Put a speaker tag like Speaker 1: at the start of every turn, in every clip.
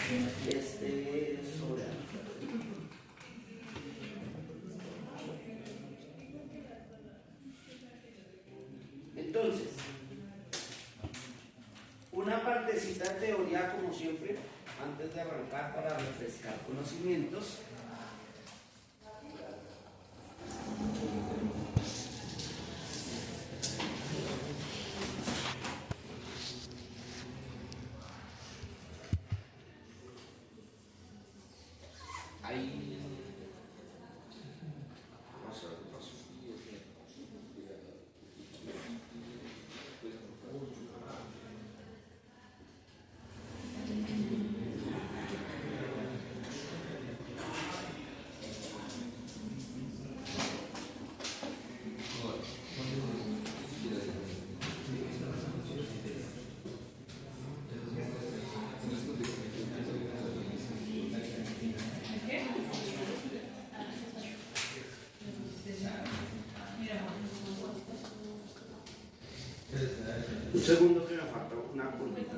Speaker 1: sobre entonces, una partecita de teoría como siempre, antes de arrancar para refrescar conocimientos. Ahí un segundo que me falta una curvita.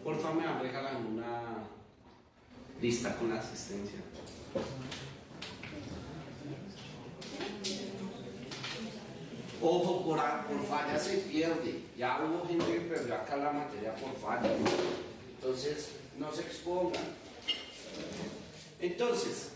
Speaker 1: Por favor, me regalan una lista con la asistencia. Ojo, por falla se pierde. Ya hubo gente que perdió acá la materia por falla. Entonces, no se expongan. Entonces,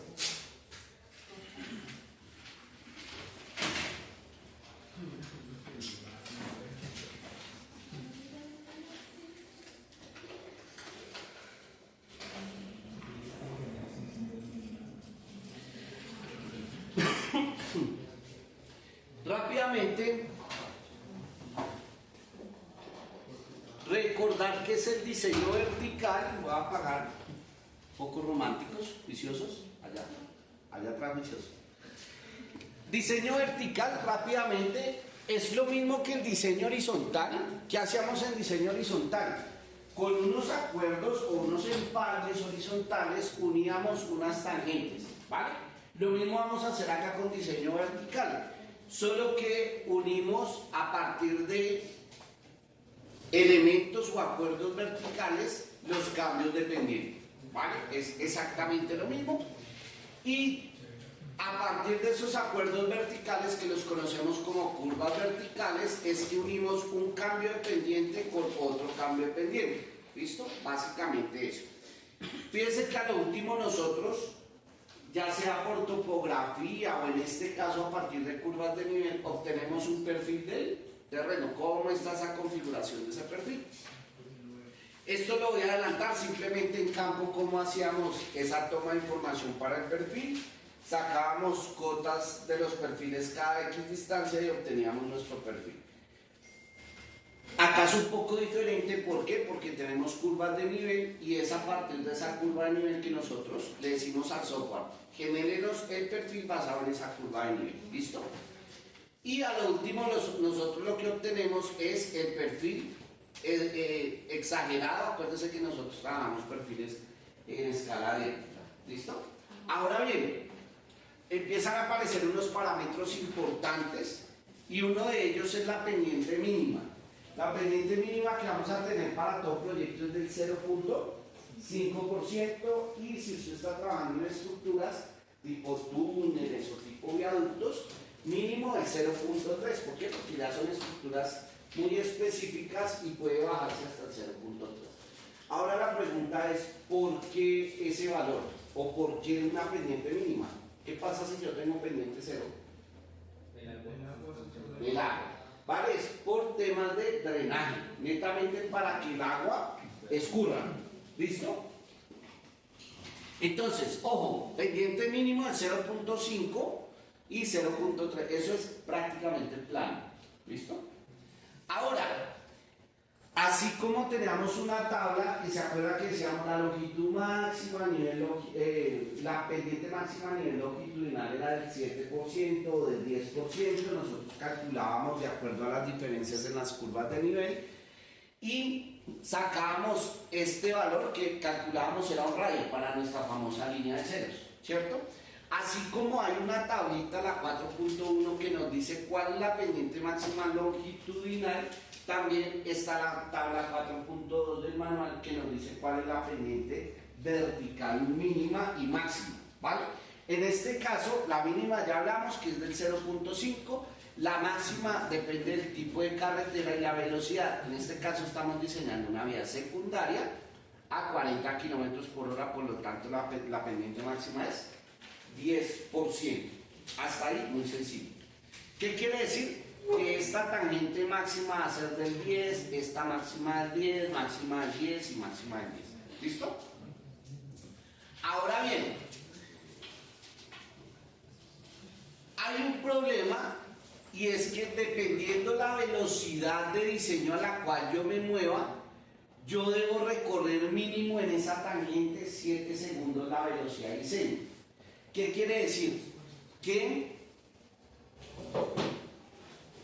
Speaker 1: rápidamente, recordar que es el diseño vertical. Voy a apagar focos románticos, viciosos, allá atrás viciosos. Diseño vertical, rápidamente, es lo mismo que el diseño horizontal. ¿Qué hacíamos en diseño horizontal? Con unos acuerdos o unos empalmes horizontales uníamos unas tangentes, ¿vale? Lo mismo vamos a hacer acá con diseño vertical, solo que unimos a partir de elementos o acuerdos verticales los cambios de pendiente, ¿vale? Es exactamente lo mismo. Y a partir de esos acuerdos verticales, que los conocemos como curvas verticales, es que unimos un cambio de pendiente con otro cambio de pendiente. ¿Listo? Básicamente eso. Fíjense que a lo último nosotros, ya sea por topografía o en este caso a partir de curvas de nivel, obtenemos un perfil del terreno. ¿Cómo está esa configuración de ese perfil? Esto lo voy a adelantar simplemente en campo, cómo hacíamos esa toma de información para el perfil. Sacábamos cotas de los perfiles cada X distancia y obteníamos nuestro perfil. Acá es un poco diferente, ¿por qué? Porque tenemos curvas de nivel y es a partir de esa curva de nivel que nosotros le decimos al software: genérenos el perfil basado en esa curva de nivel. ¿Listo? Y a lo último nosotros lo que obtenemos es el perfil exagerado. Acuérdense que nosotros trabajamos perfiles en escala directa. ¿Listo? Ahora bien, empiezan a aparecer unos parámetros importantes y uno de ellos es la pendiente mínima. La pendiente mínima que vamos a tener para todo proyecto es del 0.5%, y si usted está trabajando en estructuras tipo túneles o tipo viaductos, mínimo es 0.3. ¿Por qué? Porque ya son estructuras muy específicas y puede bajarse hasta el 0.3. Ahora la pregunta es, ¿por qué ese valor? ¿O por qué una pendiente mínima? ¿Qué pasa si yo tengo pendiente 0? El agua. ¿Vale? Es por temas de drenaje, netamente para que el agua escurra. ¿Listo? Entonces, ojo, pendiente mínimo de 0.5 y 0.3. Eso es prácticamente plano. ¿Listo? Ahora, así como teníamos una tabla, y se acuerda que decíamos la longitud máxima a nivel, la pendiente máxima a nivel longitudinal era del 7% o del 10%, nosotros calculábamos de acuerdo a las diferencias en las curvas de nivel y sacábamos este valor que calculábamos era un radio para nuestra famosa línea de ceros, ¿cierto? Así como hay una tablita, la 4.1, que nos dice cuál es la pendiente máxima longitudinal, también está la tabla 4.2 del manual que nos dice cuál es la pendiente vertical mínima y máxima, ¿vale? En este caso, la mínima ya hablamos que es del 0.5, la máxima depende del tipo de carretera y la velocidad. En este caso estamos diseñando una vía secundaria a 40 km por hora, por lo tanto la pendiente máxima es 10%. Hasta ahí, muy sencillo. ¿Qué quiere decir? Que esta tangente máxima va a ser del 10, esta máxima del 10, máxima del 10 y máxima del 10. ¿Listo? Ahora bien, hay un problema y es que dependiendo la velocidad de diseño a la cual yo me mueva, yo debo recorrer mínimo en esa tangente 7 segundos la velocidad de diseño. ¿Qué quiere decir? Que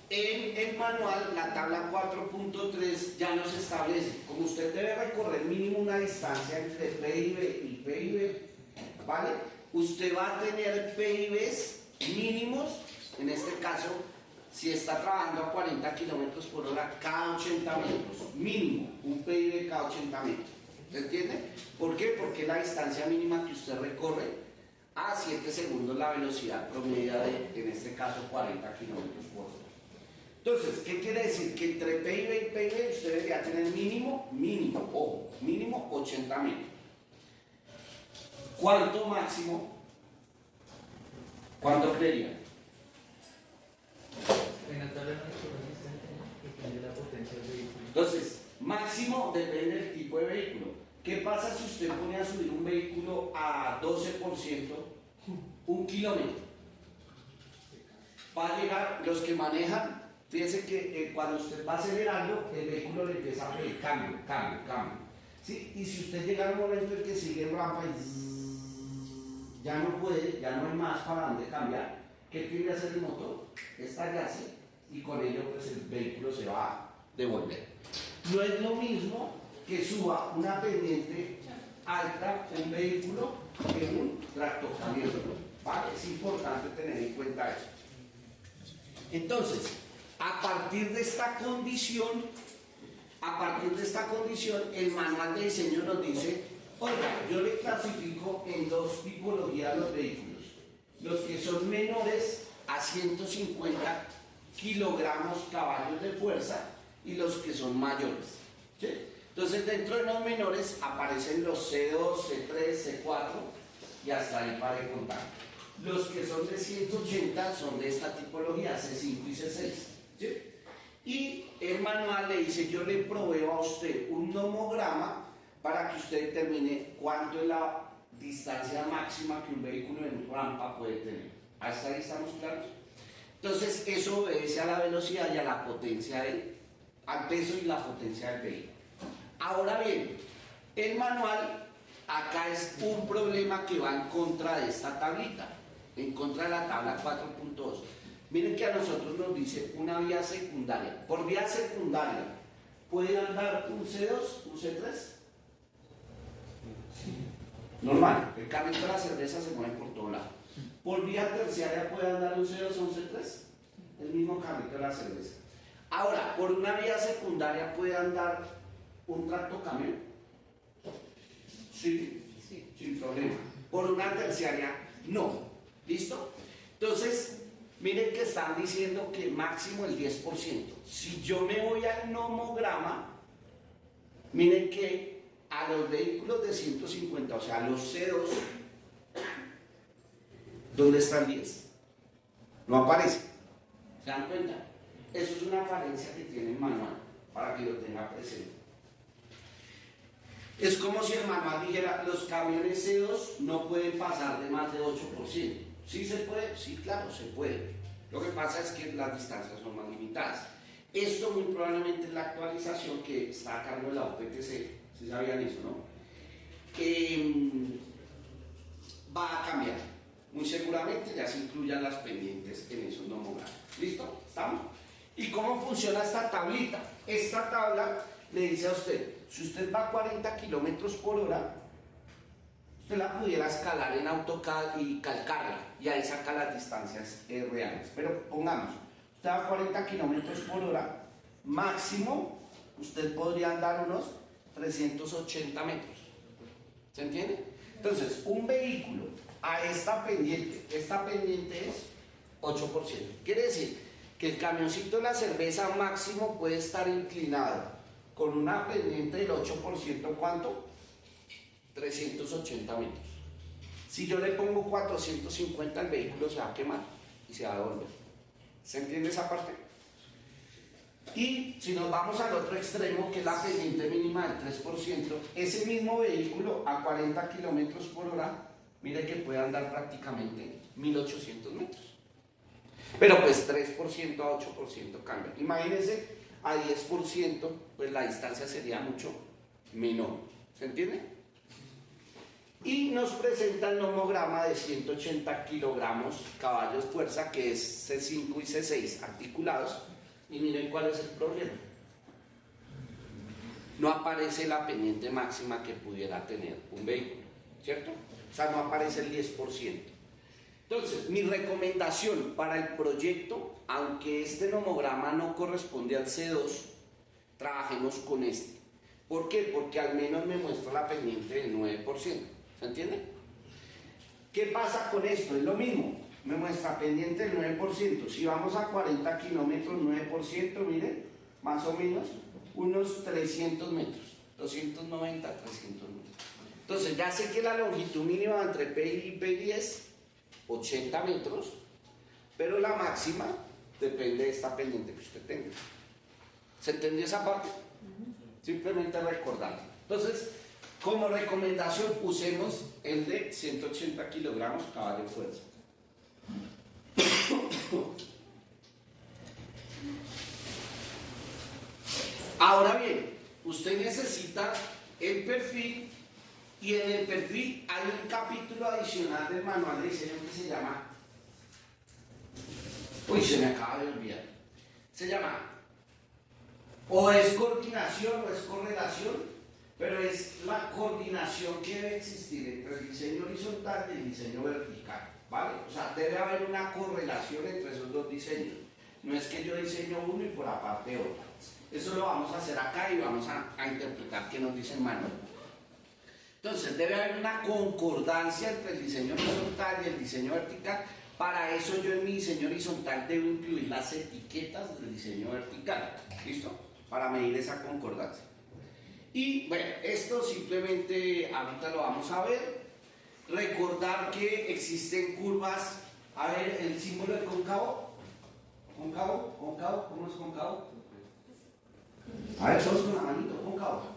Speaker 1: en el manual, la tabla 4.3 ya nos establece, como usted debe recorrer mínimo una distancia entre PIB y PIB, ¿vale? Usted va a tener PIBs mínimos, en este caso, si está trabajando a 40 km por hora cada 80 metros, mínimo, un PIB cada 80 metros. ¿Se entiende? ¿Por qué? Porque es la distancia mínima que usted recorre a 7 segundos la velocidad promedia de, en este caso, 40 km por hora. Entonces, ¿qué quiere decir? Que entre PIB y PIB usted debería tener mínimo 80 metros. ¿Cuánto máximo? ¿Cuánto creería?
Speaker 2: En la tabla depende de la potencia del vehículo.
Speaker 1: Entonces, máximo depende del tipo de vehículo. ¿Qué pasa si usted pone a subir un vehículo a 12%, 1 kilómetro? Va a llegar, los que manejan, fíjense que cuando usted va acelerando, el vehículo le empieza a pedir cambio. ¿Sí? Y si usted llega a un momento en que sigue en rampa y ya no puede, ya no hay más para dónde cambiar, ¿qué tiene que hacer el motor? Estallarse y con ello pues el vehículo se va a devolver. No es lo mismo que suba una pendiente alta un vehículo que un tractocamión, ¿vale? Es importante tener en cuenta eso. Entonces, a partir de esta condición, el manual de diseño nos dice, oiga, yo le clasifico en dos tipologías los vehículos, los que son menores a 150 kilogramos caballos de fuerza y los que son mayores, ¿sí? Entonces dentro de los menores aparecen los C2, C3, C4 y hasta ahí para de contar. Los que son de 180 son de esta tipología, C5 y C6, ¿sí? Y el manual le dice, yo le proveo a usted un nomograma para que usted determine cuánto es la distancia máxima que un vehículo en rampa puede tener. ¿Hasta ahí estamos claros? Entonces eso obedece a la velocidad y a la potencia al peso y la potencia del vehículo. Ahora bien, el manual acá es un problema que va en contra de esta tablita, en contra de la tabla 4.2. Miren que a nosotros nos dice una vía secundaria. Por vía secundaria, ¿puede andar un C2, un C3? Normal, el carrito de la cerveza se mueve por todo lado. Por vía terciaria, ¿puede andar un C2 o un C3? El mismo carrito de la cerveza. Ahora, por una vía secundaria, ¿puede andar un tractocamión? Sí, sin problema. Por una terciaria, no. ¿Listo? Entonces, miren que están diciendo que máximo el 10%. Si yo me voy al nomograma, miren que a los vehículos de 150, o sea, a los C2, ¿dónde está el 10? No aparece. ¿Se dan cuenta? Eso es una falencia que tiene el manual, para que lo tenga presente. Es como si el manual dijera, los camiones C2 no pueden pasar de más de 8%. ¿Sí se puede? Sí, claro, se puede. Lo que pasa es que las distancias son más limitadas. Esto muy probablemente es la actualización que está a cargo de la OPTC, si sabían eso, ¿no? Va a cambiar. Muy seguramente ya se incluyan las pendientes en esos nomogramas. ¿Listo? ¿Estamos? ¿Y cómo funciona esta tablita? Esta tabla le dice a usted, si usted va a 40 kilómetros por hora, usted la pudiera escalar en AutoCAD y calcarla, y ahí saca las distancias reales. Pero pongamos, usted va a 40 kilómetros por hora, máximo, usted podría andar unos 380 metros. ¿Se entiende? Entonces, un vehículo a esta pendiente es 8%. Quiere decir que el camioncito de la cerveza máximo puede estar inclinado con una pendiente del 8%, ¿cuánto? 380 metros. Si yo le pongo 450, el vehículo se va a quemar y se va a devolver. ¿Se entiende esa parte? Y si nos vamos al otro extremo, que es la pendiente mínima del 3%, ese mismo vehículo a 40 kilómetros por hora, mire que puede andar prácticamente 1800 metros. Pero pues 3% a 8% cambia. Imagínense, a 10%, pues la distancia sería mucho menor. ¿Se entiende? Y nos presenta el nomograma de 180 kilogramos caballos fuerza, que es C5 y C6 articulados. Y miren cuál es el problema. No aparece la pendiente máxima que pudiera tener un vehículo, ¿cierto? O sea, no aparece el 10%. Entonces, mi recomendación para el proyecto, aunque este nomograma no corresponde al C2, trabajemos con este. ¿Por qué? Porque al menos me muestra la pendiente del 9%. ¿Se entiende? ¿Qué pasa con esto? Es lo mismo. Me muestra pendiente del 9%. Si vamos a 40 kilómetros, 9%, miren, más o menos, unos 300 metros. 290, 300 metros. Entonces, ya sé que la longitud mínima entre P y P10 es 80 metros, pero la máxima depende de esta pendiente que usted tenga. ¿Se entendió esa parte? Simplemente recordarlo. Entonces, como recomendación, usemos el de 180 kilogramos caballo fuerza. Ahora bien, usted necesita el perfil, y en el perfil hay un capítulo adicional del manual de diseño que se llama, se me acaba de olvidar, se llama, o es coordinación o es correlación, pero es la coordinación que debe existir entre el diseño horizontal y el diseño vertical, ¿vale? O sea, debe haber una correlación entre esos dos diseños. No es que yo diseño uno y por aparte otro. Eso lo vamos a hacer acá y vamos a interpretar qué nos dice el manual. Entonces, debe haber una concordancia entre el diseño horizontal y el diseño vertical. Para eso yo en mi diseño horizontal debo incluir las etiquetas del diseño vertical. ¿Listo? Para medir esa concordancia. Y bueno, esto simplemente ahorita lo vamos a ver. Recordar que existen curvas. A ver, el símbolo de cóncavo. ¿Cóncavo? ¿Cóncavo? ¿Cómo es cóncavo? A ver, todos con la manito, cóncavo.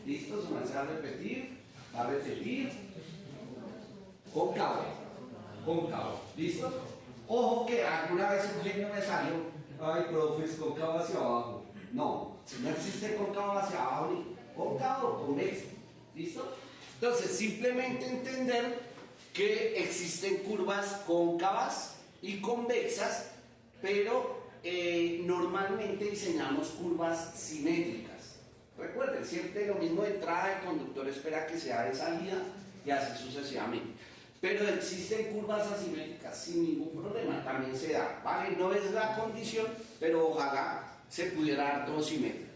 Speaker 1: ¿Listo? Se va a repetir. Va a repetir. Cóncavo. Cóncavo. ¿Listo? Ojo que alguna vez un genio me salió. Ay, profe, es cóncavo hacia abajo. No, no existe cóncavo hacia abajo ni cóncavo convexo. ¿Listo? Entonces, simplemente entender que existen curvas cóncavas y convexas, pero normalmente diseñamos curvas simétricas. Recuerden, siempre lo mismo de entrada, el conductor espera que sea de salida y así sucesivamente. Pero existen curvas asimétricas sin ningún problema, también se da, ¿vale? No es la condición, pero ojalá se pudiera dar todo simétrico.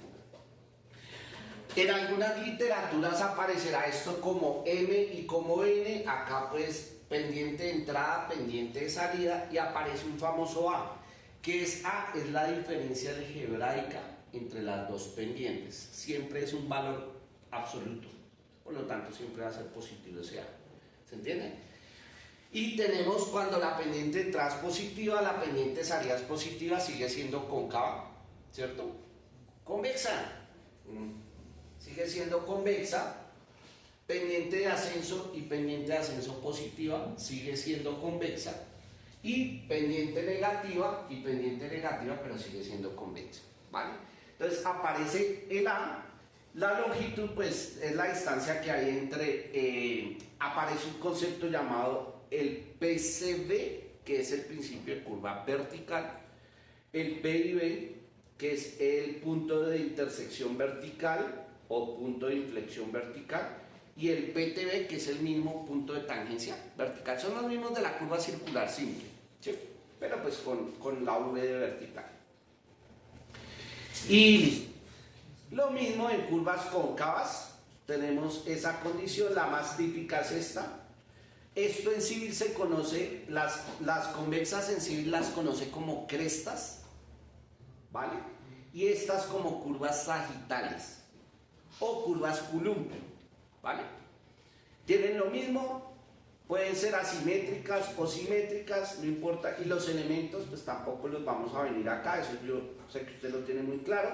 Speaker 1: En algunas literaturas aparecerá esto como M y como N, acá pues pendiente de entrada, pendiente de salida y aparece un famoso A, que es A, es la diferencia algebraica entre las dos pendientes. Siempre es un valor absoluto, por lo tanto siempre va a ser positivo ese A. ¿Se entiende? Y tenemos cuando la pendiente de entrada es positiva, la pendiente de salida es positiva, sigue siendo cóncava, ¿cierto? Convexa. Sigue siendo convexa. Pendiente de ascenso y pendiente de ascenso positiva sigue siendo convexa. Y pendiente negativa y pendiente negativa, pero sigue siendo convexa, ¿vale? Entonces aparece el A. La longitud, pues, es la distancia que hay entre... aparece un concepto llamado el PCB, que es el principio de curva vertical. El PIB, que es el punto de intersección vertical o punto de inflexión vertical. Y el PTB, que es el mismo punto de tangencia vertical. Son los mismos de la curva circular simple, ¿sí? Pero pues con la V de vertical. Y lo mismo en curvas cóncavas. Tenemos esa condición, la más típica es esta. Esto en civil se conoce, las convexas en civil las conoce como crestas, ¿vale? Y estas como curvas sagitales o curvas columpio, ¿vale? Tienen lo mismo, pueden ser asimétricas o simétricas, no importa, y los elementos pues tampoco los vamos a venir acá, eso yo sé que usted lo tiene muy claro.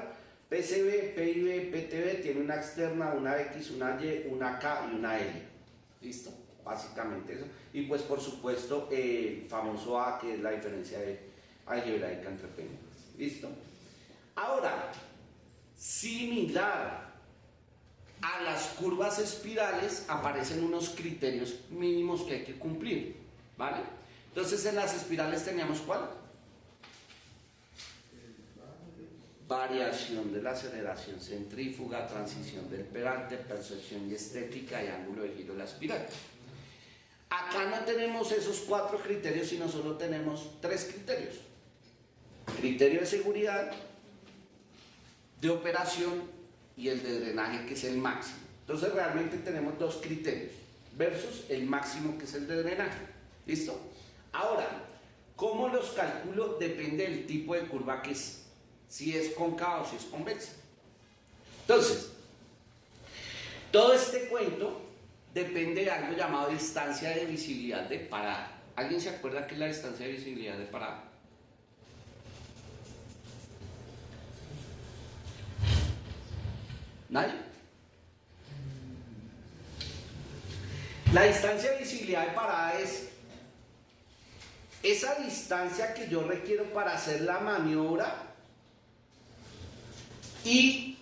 Speaker 1: PCB, PIB, PTB tiene una externa, una X, una Y, una K y una L, ¿listo? Básicamente eso, y pues por supuesto el famoso A, que es la diferencia algebraica entre pendientes, ¿listo? Ahora, similar a las curvas espirales aparecen unos criterios mínimos que hay que cumplir, ¿vale? Entonces en las espirales teníamos ¿cuál? Variación de la aceleración centrífuga, transición del perante, percepción y estética y ángulo de giro de la espiral. Acá no tenemos esos 4 criterios, sino solo tenemos 3 criterios. Criterio de seguridad, de operación y el de drenaje, que es el máximo. Entonces realmente tenemos 2 criterios versus el máximo, que es el de drenaje. ¿Listo? Ahora, ¿cómo los calculo? Depende del tipo de curva que es, si es cóncava o si es convexa. Entonces, todo este cuento depende de algo llamado distancia de visibilidad de parada. ¿Alguien se acuerda qué es la distancia de visibilidad de parada? ¿Nadie? La distancia de visibilidad de parada es esa distancia que yo requiero para hacer la maniobra y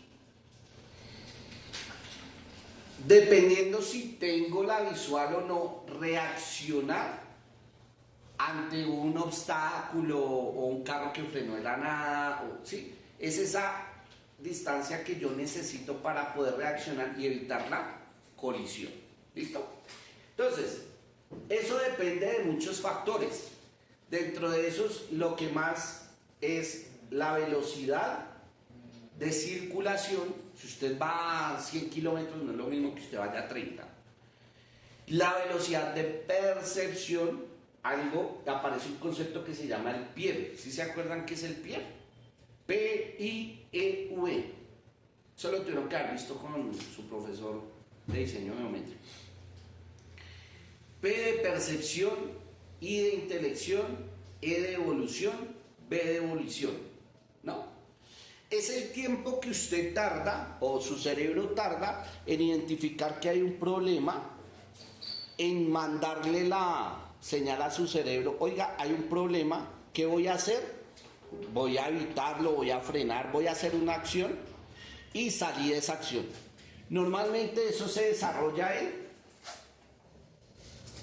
Speaker 1: dependiendo si tengo la visual o no, reaccionar ante un obstáculo o un carro que frenó de la nada, ¿sí? Es esa distancia que yo necesito para poder reaccionar y evitar la colisión. ¿Listo? Entonces, eso depende de muchos factores. Dentro de esos, lo que más es la velocidad de circulación. Si usted va a 100 kilómetros, no es lo mismo que usted vaya a 30. La velocidad de percepción, aparece un concepto que se llama el PIEV. ¿Sí se acuerdan qué es el PIEV? P-I-E-V. Eso lo tuvieron que haber visto con su profesor de diseño geométrico. P de percepción, I de intelección, E de evolución, B de evolución, ¿no? Es el tiempo que usted tarda, o su cerebro tarda, en identificar que hay un problema, en mandarle la señal a su cerebro: oiga, hay un problema, ¿qué voy a hacer? Voy a evitarlo, voy a frenar, voy a hacer una acción y salir de esa acción. Normalmente eso se desarrolla en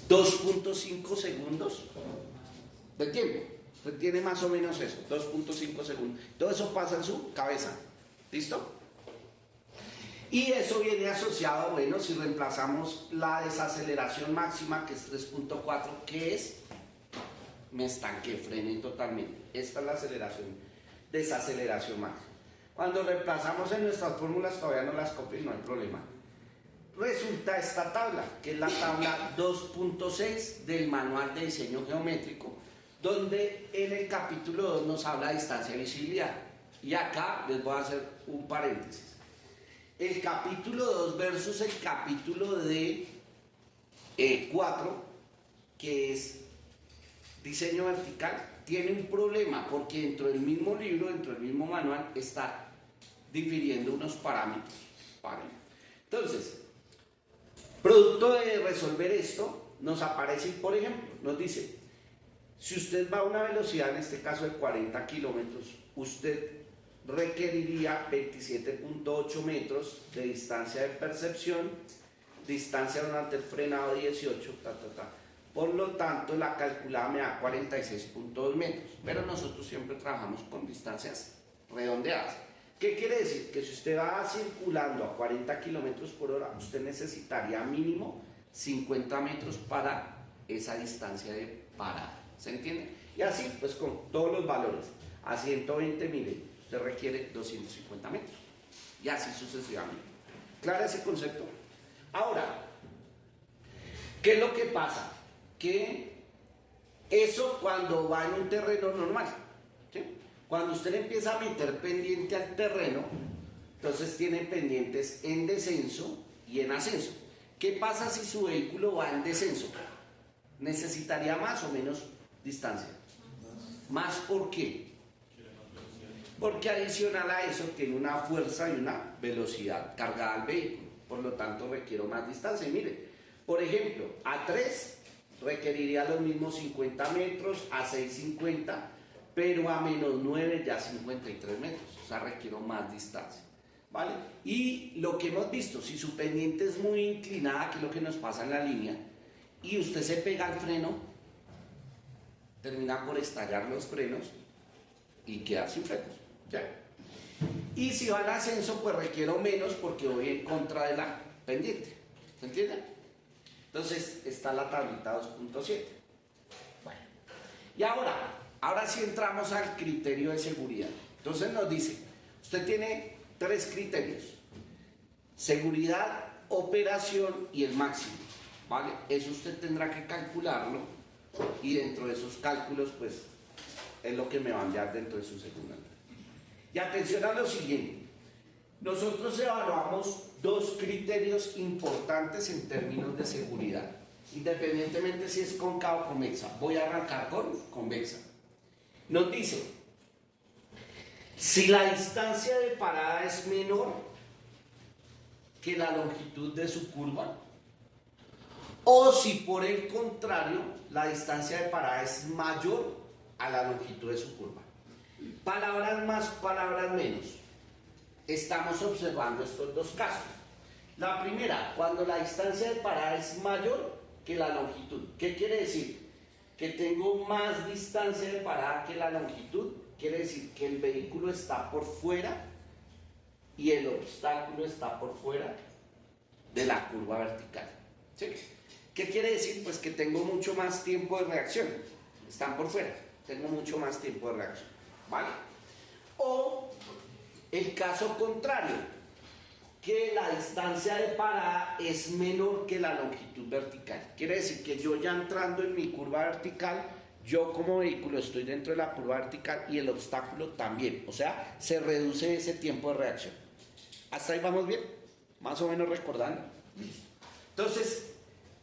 Speaker 1: 2.5 segundos de tiempo. Usted tiene más o menos eso, 2.5 segundos. Todo eso pasa en su cabeza. ¿Listo? Y eso viene asociado, bueno, si reemplazamos la desaceleración máxima, que es 3.4, ¿qué es? Me estanqué, frené totalmente. Esta es la desaceleración máxima. Cuando reemplazamos en nuestras fórmulas, todavía no las copien, no hay problema. resulta esta tabla, que es la tabla 2.6 del manual de diseño geométrico, donde en el capítulo 2 nos habla de distancia de visibilidad. Y acá les voy a hacer un paréntesis. El capítulo 2 versus el capítulo de 4, que es diseño vertical, tiene un problema porque dentro del mismo libro, dentro del mismo manual, está difiriendo unos parámetros. ¿Vale? Entonces, producto de resolver esto, nos aparece, por ejemplo, nos dice, si usted va a una velocidad, en este caso de 40 kilómetros, usted requeriría 27.8 metros de distancia de percepción, distancia durante el frenado 18, Por lo tanto, la calculada me da 46.2 metros, pero nosotros siempre trabajamos con distancias redondeadas. ¿Qué quiere decir? Que si usted va circulando a 40 kilómetros por hora, usted necesitaría mínimo 50 metros para esa distancia de parada. ¿Se entiende? Y así, pues con todos los valores. A 120, mire, usted requiere 250 metros. Y así sucesivamente. ¿Claro ese concepto? Ahora, ¿qué es lo que pasa? Que eso cuando va en un terreno normal, ¿sí? Cuando usted empieza a meter pendiente al terreno, entonces tiene pendientes en descenso y en ascenso. ¿Qué pasa si su vehículo va en descenso? ¿Necesitaría más o menos distancia? ¿Más por qué? Porque adicional a eso tiene una fuerza y una velocidad cargada al vehículo, por lo tanto requiero más distancia. Y mire, por ejemplo, a 3 requeriría los mismos 50 metros, a 6 50, pero a menos 9 ya 53 metros, o sea requiero más distancia, ¿vale? Y lo que hemos visto, si su pendiente es muy inclinada, que es lo que nos pasa en la línea, y usted se pega al freno, termina por estallar los frenos y quedar sin frenos, ¿ya? Y si va en ascenso, pues requiero menos porque voy en contra de la pendiente, ¿se entiende? Entonces está la tablita 2.7. Bueno, y ahora sí entramos al criterio de seguridad. Entonces nos dice, usted tiene 3 criterios: seguridad, operación y el máximo, ¿vale? Eso usted tendrá que calcularlo y dentro de esos cálculos, pues, es lo que me va a enviar dentro de su segunda. Y atención a lo siguiente, nosotros evaluamos 2 criterios importantes en términos de seguridad, independientemente si es cóncava o convexa. Voy a arrancar con convexa. Nos dice, si la distancia de parada es menor que la longitud de su curva, o si por el contrario la distancia de parada es mayor a la longitud de su curva. Palabras más, palabras menos. Estamos observando estos 2 casos. La primera, cuando la distancia de parada es mayor que la longitud. ¿Qué quiere decir? Que tengo más distancia de parada que la longitud. Quiere decir que el vehículo está por fuera y el obstáculo está por fuera de la curva vertical. ¿Sí? ¿Qué quiere decir? Pues que tengo mucho más tiempo de reacción. Están por fuera, tengo mucho más tiempo de reacción, ¿vale? O el caso contrario, que la distancia de parada es menor que la longitud vertical. Quiere decir que yo ya entrando en mi curva vertical, yo como vehículo estoy dentro de la curva vertical y el obstáculo también. O sea, se reduce ese tiempo de reacción. ¿Hasta ahí vamos bien? Más o menos recordando. Entonces,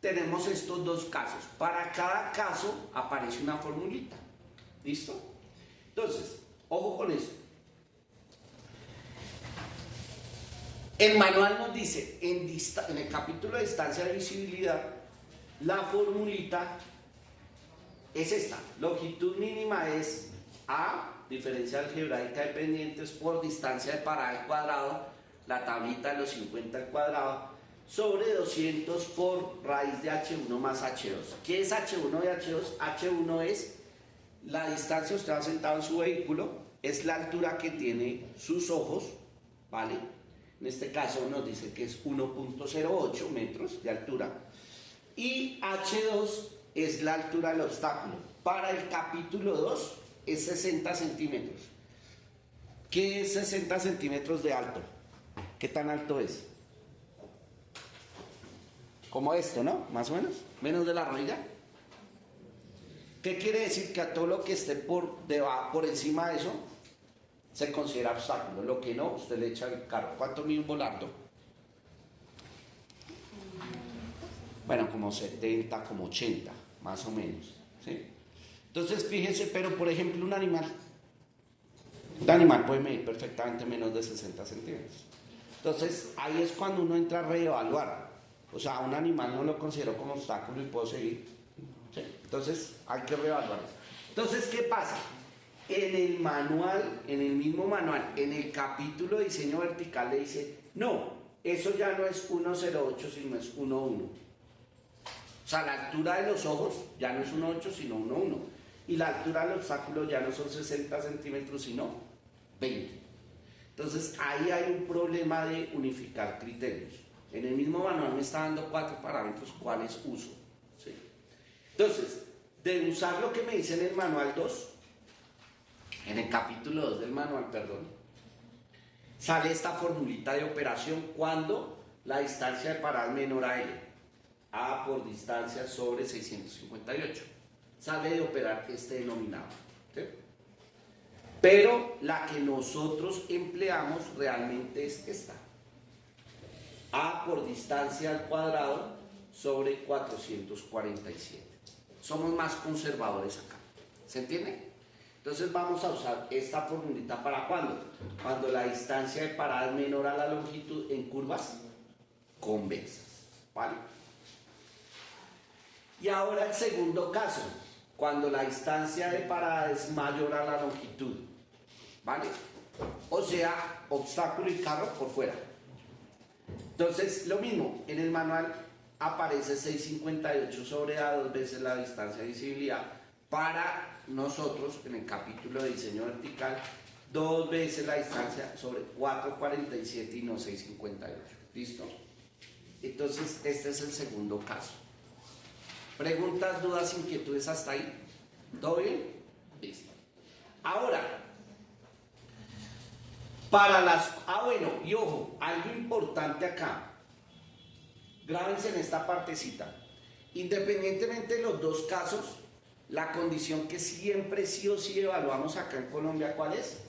Speaker 1: tenemos estos 2 casos. Para cada caso aparece una formulita. ¿Listo? Entonces, ojo con esto. El manual nos dice, en el capítulo de distancia de visibilidad, la formulita es esta. Longitud mínima es A, diferencia algebraica de pendientes por distancia de parada al cuadrado, la tablita de los 50 al cuadrado, sobre 200 por raíz de H1 más H2. ¿Qué es H1 y H2? H1 es la distancia, usted va sentado en su vehículo, es la altura que tiene sus ojos, ¿vale? En este caso nos dice que es 1.08 metros de altura. Y H2 es la altura del obstáculo. Para el capítulo 2 es 60 centímetros. ¿Qué es 60 centímetros de alto? ¿Qué tan alto es? como esto, ¿no? Más o menos, menos de la rodilla. ¿Qué quiere decir? Que a todo lo que esté por encima de eso se considera obstáculo. Lo que no, usted le echa el carro. ¿Cuánto mide un volardo? Bueno, como 70, como 80, más o menos, ¿sí? Entonces, fíjese, pero por ejemplo, un animal puede medir perfectamente menos de 60 centímetros. Entonces, ahí es cuando uno entra a reevaluar. O sea, un animal no lo considero como obstáculo y puedo seguir. ¿Sí? Entonces, hay que reevaluar eso. Entonces, ¿qué pasa? En el manual, en el mismo manual, en el capítulo de diseño vertical le dice, no, eso ya no es 1,08, sino es 1,1. O sea, la altura de los ojos ya no es 1,8, sino 1,1. Y la altura del obstáculo ya no son 60 centímetros, sino 20. Entonces, ahí hay un problema de unificar criterios. En el mismo manual me está dando 4 parámetros, ¿cuáles uso? ¿Sí? Entonces, de usar lo que me dice en el manual 2, en el capítulo 2 del manual, perdón, sale esta formulita de operación cuando la distancia de parada es menor a L. A por distancia sobre 658. Sale de operar este denominador. ¿Sí? Pero la que nosotros empleamos realmente es esta. A por distancia al cuadrado sobre 447. Somos más conservadores acá. ¿Se entiende? Entonces vamos a usar esta formulita para ¿cuándo? Cuando la distancia de parada es menor a la longitud en curvas convexas. ¿Vale? Y ahora el segundo caso, cuando la distancia de parada es mayor a la longitud. ¿Vale? O sea, obstáculo y carro por fuera. Entonces, lo mismo, en el manual aparece 658 sobre A, 2 veces la distancia de visibilidad. Para nosotros, en el capítulo de diseño vertical, 2 veces la distancia sobre 447 y no 658. ¿Listo? Entonces, este es el segundo caso. ¿Preguntas, dudas, inquietudes hasta ahí? ¿Todo bien? Listo. Ahora, para las... bueno, y ojo, algo importante acá. Grábense en esta partecita. Independientemente de los dos casos, la condición que siempre sí o sí evaluamos acá en Colombia, ¿cuál es?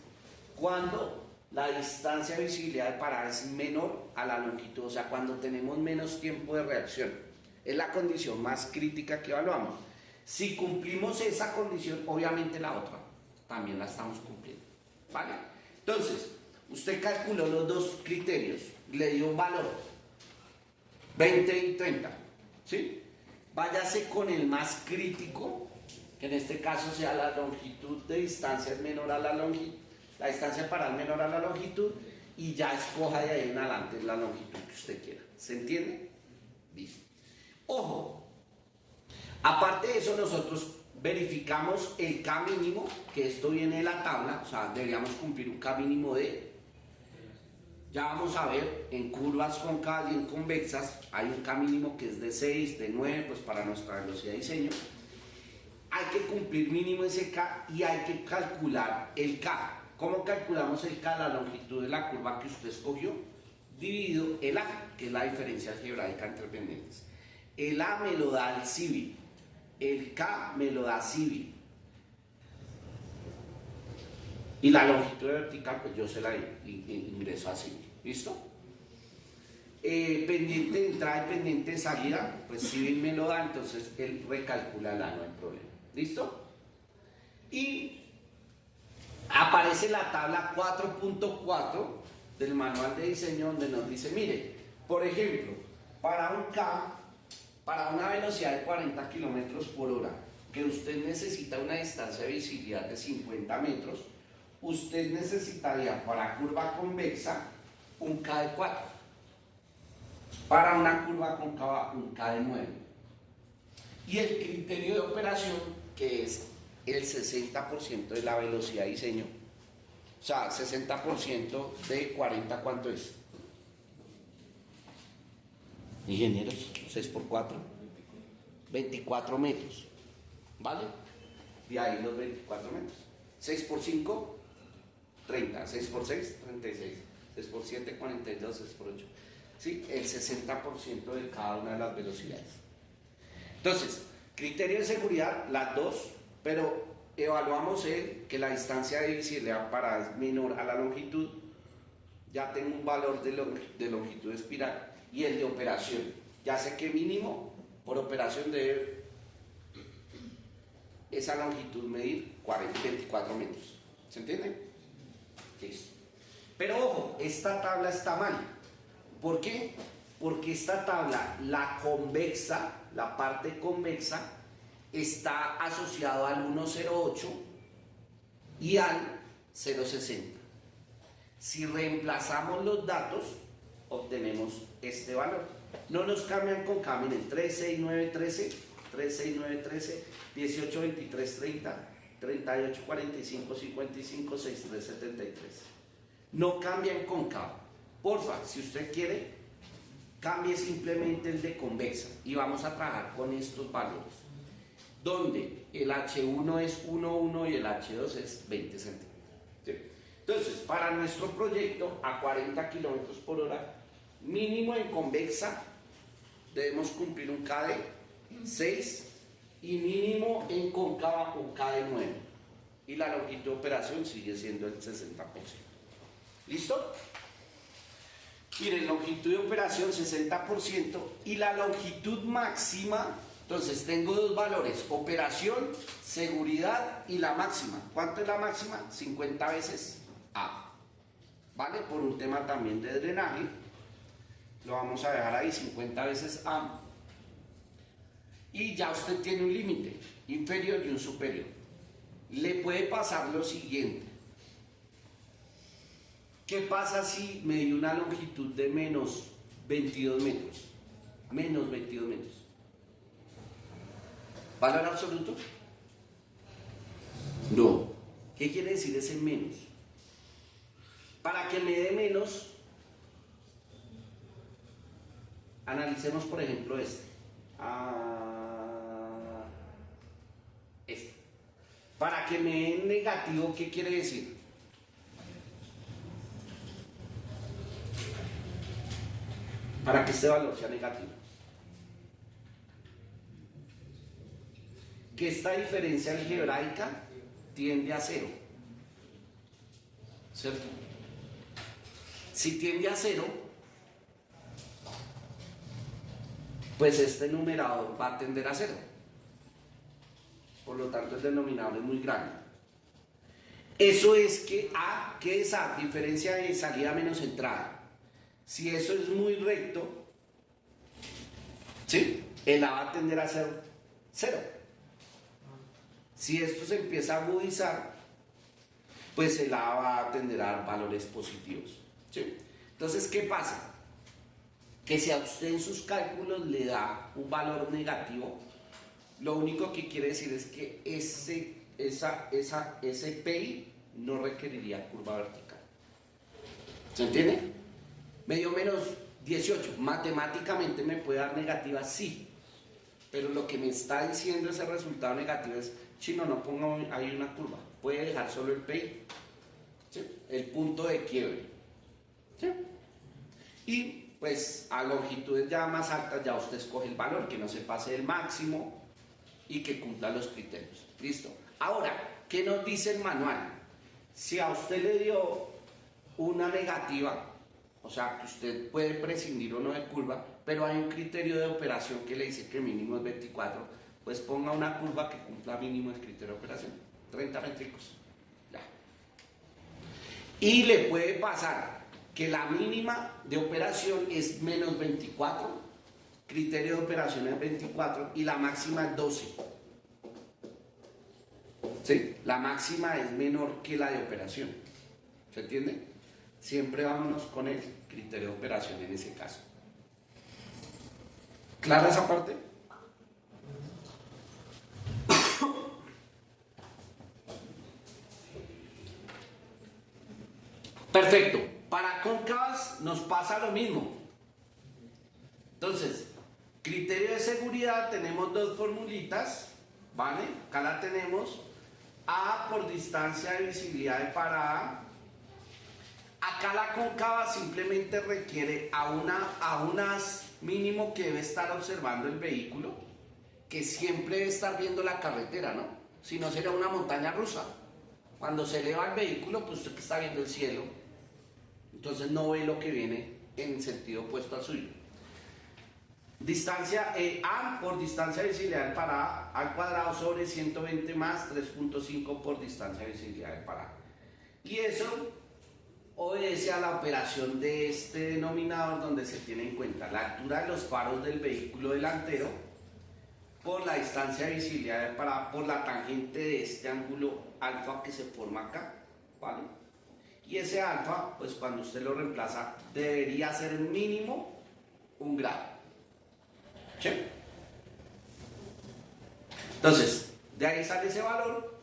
Speaker 1: Cuando la distancia de visibilidad de parada es menor a la longitud, o sea, cuando tenemos menos tiempo de reacción. Es la condición más crítica que evaluamos. Si cumplimos esa condición, obviamente la otra también la estamos cumpliendo. ¿Vale? Entonces, usted calculó los dos criterios, le dio un valor, 20 y 30. ¿Sí? Váyase con el más crítico, que en este caso sea la longitud de distancia es menor a la longitud, la distancia para es menor a la longitud, y ya escoja de ahí en adelante la longitud que usted quiera. ¿Se entiende? Listo. Ojo, aparte de eso nosotros verificamos el K mínimo, que esto viene de la tabla, o sea, deberíamos cumplir un K mínimo de, ya vamos a ver, en curvas cóncavas y en convexas, hay un K mínimo que es de 6, de 9, pues para nuestra velocidad de diseño. Hay que cumplir mínimo ese K y hay que calcular el K. ¿Cómo calculamos el K? La longitud de la curva que usted escogió, dividido el A, que es la diferencia algebraica entre pendientes. El A me lo da el civil, el K me lo da civil. Y la longitud vertical, pues yo se la ingreso así. ¿Listo? Pendiente de entrada y pendiente de salida, pues civil me lo da, entonces él recalcula la, no hay problema. ¿Listo? Y aparece la tabla 4.4 del manual de diseño donde nos dice, mire, por ejemplo, para un K, para una velocidad de 40 kilómetros por hora, que usted necesita una distancia de visibilidad de 50 metros, usted necesitaría para curva convexa un K de 4. Para una curva cóncava un K de 9. Y el criterio de operación, que es el 60% de la velocidad de diseño, o sea, 60% de 40, ¿cuánto es? Ingenieros, 6 por 4, 24 metros, ¿vale? De ahí los 24 metros. 6 por 5, 30, 6 por 6, 36, 6 por 7, 42, 6 por 8, ¿sí? El 60% de cada una de las velocidades. Entonces, criterio de seguridad, las dos, pero evaluamos que la distancia de visibilidad para es menor a la longitud, ya tengo un valor de longitud de espiral, y el de operación, ya sé que mínimo por operación debe esa longitud medir 24 metros. ¿Se entiende? Listo. Pero ojo, esta tabla está mal. ¿Por qué? Porque esta tabla, la convexa, la parte convexa, está asociado al 1,08 y al 0,60. Si reemplazamos los datos, obtenemos este valor. No nos cambian con K, miren, 3, 6, 9, 13, 3, 6, 9, 13, 18, 23, 30, 38, 45, 55, 63, 73. No cambian con K. Porfa, si usted quiere, cambie simplemente el de convexa y vamos a trabajar con estos valores, donde el H1 es 1,1 y el H2 es 20 centímetros. ¿Sí? Entonces, para nuestro proyecto a 40 kilómetros por hora, mínimo en convexa, debemos cumplir un K de 6 y mínimo en cóncava con K de 9. Y la longitud de operación sigue siendo el 60%. ¿Listo? Miren, longitud de operación 60% y la longitud máxima. Entonces tengo dos valores, operación, seguridad y la máxima. ¿Cuánto es la máxima? 50 veces A. ¿Vale? Por un tema también de drenaje, lo vamos a dejar ahí, 50 veces A. Y ya usted tiene un límite inferior y un superior. Le puede pasar lo siguiente. ¿Qué pasa si me dio una longitud de menos 22 metros? Menos 22 metros. ¿Valor absoluto? No. ¿Qué quiere decir ese menos? Para que me dé menos, analicemos por ejemplo este. Este. Para que me dé negativo, ¿qué quiere decir? Para que este valor sea negativo. Que esta diferencia algebraica tiende a 0. ¿Cierto? Si tiende a 0, pues este numerador va a tender a 0. Por lo tanto, el denominador es muy grande. Eso es que A, ¿qué es A? Diferencia de salida menos entrada. Si eso es muy recto, ¿sí? El A va a tender a ser 0. Si esto se empieza a agudizar, pues el A va a tender a dar valores positivos. ¿Sí? Entonces, ¿qué pasa? Que si a usted en sus cálculos le da un valor negativo, lo único que quiere decir es que ese PI no requeriría curva vertical. ¿Se entiende? Me dio menos 18. Matemáticamente me puede dar negativa, sí. Pero lo que me está diciendo ese resultado negativo es, chino, no ponga ahí una curva. Puede dejar solo el PI. ¿Sí? El punto de quiebre. ¿Sí? Y pues a longitudes ya más altas ya usted escoge el valor, que no se pase del máximo y que cumpla los criterios. ¿Listo? Ahora, ¿qué nos dice el manual? Si a usted le dio una negativa, o sea, que usted puede prescindir o no de curva, pero hay un criterio de operación que le dice que el mínimo es 24, pues ponga una curva que cumpla mínimo el criterio de operación, 30 métricos. Ya. Y le puede pasar que la mínima de operación es menos 24, criterio de operación es 24 y la máxima es 12. ¿Sí? La máxima es menor que la de operación. ¿Se entiende? Siempre vámonos con el criterio de operación en ese caso. ¿Clara esa parte? Perfecto. Para cóncavas nos pasa lo mismo. Entonces, criterio de seguridad, tenemos dos formulitas, ¿vale? Acá la tenemos. A por distancia de visibilidad de parada, Acá la cóncava simplemente requiere a unas mínimo que debe estar observando el vehículo, que siempre debe estar viendo la carretera, ¿no? Si no sería una montaña rusa. Cuando se eleva el vehículo, pues usted que está viendo el cielo, entonces no ve lo que viene en sentido opuesto al suyo. Distancia A por distancia de visibilidad del parada al cuadrado sobre 120 más 3.5 por distancia de visibilidad del parada. Y eso obedece a la operación de este denominador, donde se tiene en cuenta la altura de los faros del vehículo delantero por la distancia de visibilidad del parada por la tangente de este ángulo alfa que se forma acá, ¿vale? Y ese alfa, pues cuando usted lo reemplaza, debería ser mínimo 1 grado. ¿Sí? Entonces, de ahí sale ese valor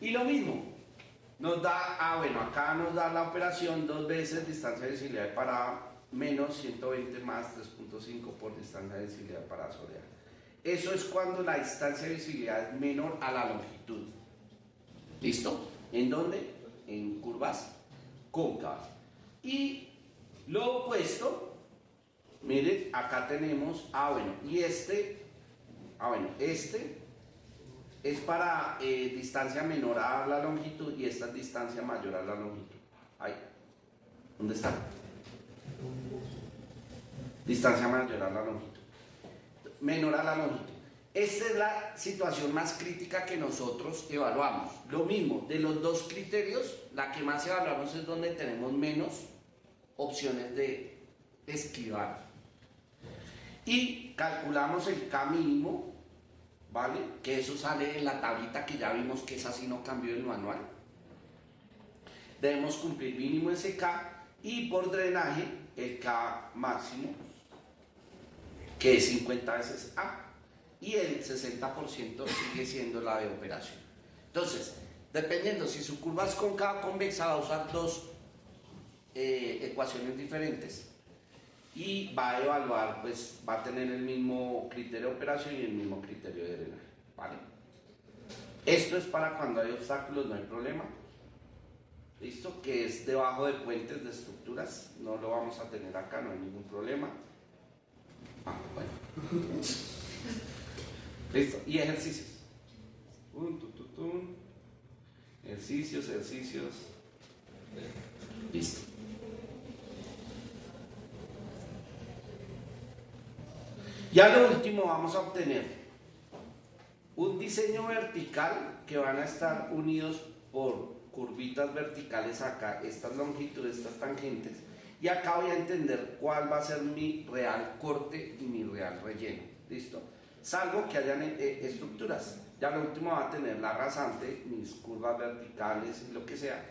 Speaker 1: y lo mismo nos da, bueno, acá nos da la operación 2 veces distancia de visibilidad de parada menos 120 más 3.5 por distancia de visibilidad de parada sobre A. Eso es cuando la distancia de visibilidad es menor a la longitud. ¿Listo? ¿En dónde? En curvas cóncavas. Y lo opuesto, miren, acá tenemos, y este es para distancia menor a la longitud y esta es distancia mayor a la longitud. Ahí. ¿Dónde está? Distancia mayor a la longitud. Menor a la longitud. Esta es la situación más crítica que nosotros evaluamos. Lo mismo, de los dos criterios, la que más evaluamos es donde tenemos menos opciones de esquivar. Y calculamos el K mínimo, ¿vale? Que eso sale en la tablita que ya vimos que esa sí no cambió en el manual. Debemos cumplir mínimo ese K y por drenaje el K máximo, que es 50 veces A, y el 60% sigue siendo la de operación. Entonces, dependiendo si su curva es cóncava o convexa, va a usar dos ecuaciones diferentes y va a evaluar, pues va a tener el mismo criterio de operación y el mismo criterio de drenaje, ¿vale? Esto es para cuando hay obstáculos, no hay problema. ¿Listo? Que es debajo de puentes de estructuras, no lo vamos a tener acá, no hay ningún problema. Bueno. Listo. Y ejercicios. Ejercicios. Listo. Ya lo último vamos a obtener un diseño vertical que van a estar unidos por curvitas verticales acá, estas longitudes, estas tangentes, y acá voy a entender cuál va a ser mi real corte y mi real relleno. ¿Listo? Salvo que hayan estructuras. Ya lo último va a tener la rasante, mis curvas verticales y lo que sea,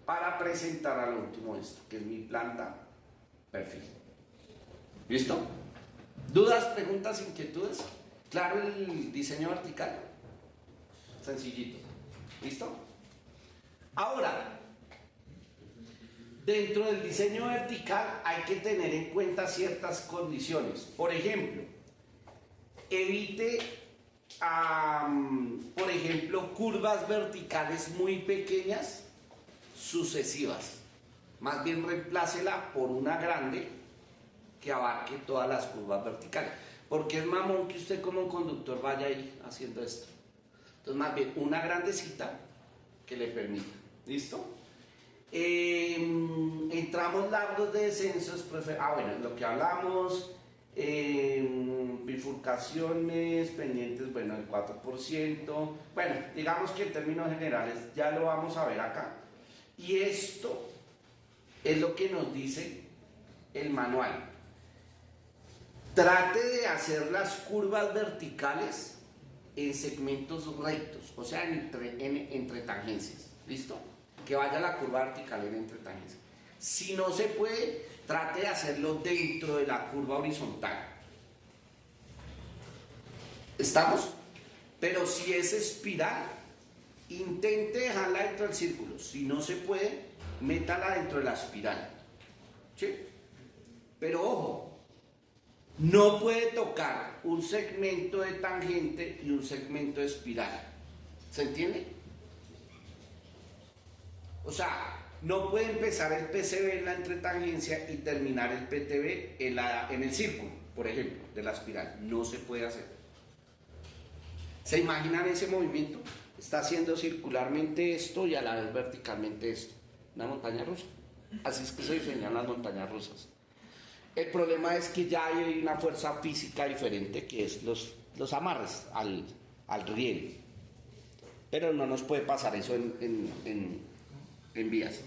Speaker 1: para presentar a lo último esto, que es mi planta perfil. ¿Listo? ¿Dudas, preguntas, inquietudes? ¿Claro el diseño vertical? Sencillito. ¿Listo? Ahora, dentro del diseño vertical hay que tener en cuenta ciertas condiciones. Por ejemplo, evite, por ejemplo, curvas verticales muy pequeñas sucesivas. Más bien reemplácela por una grande que abarque todas las curvas verticales. Porque es mamón que usted como conductor vaya ahí haciendo esto. Entonces, más bien una grandecita que le permita. ¿Listo? Entramos largos de descensos. Bueno, lo que hablamos, bifurcaciones, pendientes, bueno, el 4%. Bueno, digamos que en términos generales ya lo vamos a ver acá. Y esto es lo que nos dice el manual. Trate de hacer las curvas verticales en segmentos rectos, o sea, entre tangencias. ¿Listo? Que vaya la curva vertical entre tangencias. Si no se puede, trate de hacerlo dentro de la curva horizontal. ¿Estamos? Pero si es espiral, intente dejarla dentro del círculo. Si no se puede, métala dentro de la espiral. ¿Sí? Pero ojo, no puede tocar un segmento de tangente y un segmento de espiral. ¿Se entiende? O sea, No puede empezar el PCB en la entretangencia y terminar el PTB en el círculo, por ejemplo, de la espiral. No se puede hacer. ¿Se imaginan ese movimiento? Está haciendo circularmente esto y a la vez verticalmente esto. Una montaña rusa. Así es que se diseñan las montañas rusas. El problema es que ya hay una fuerza física diferente, que es los amarres al riel. Pero no nos puede pasar eso en vías.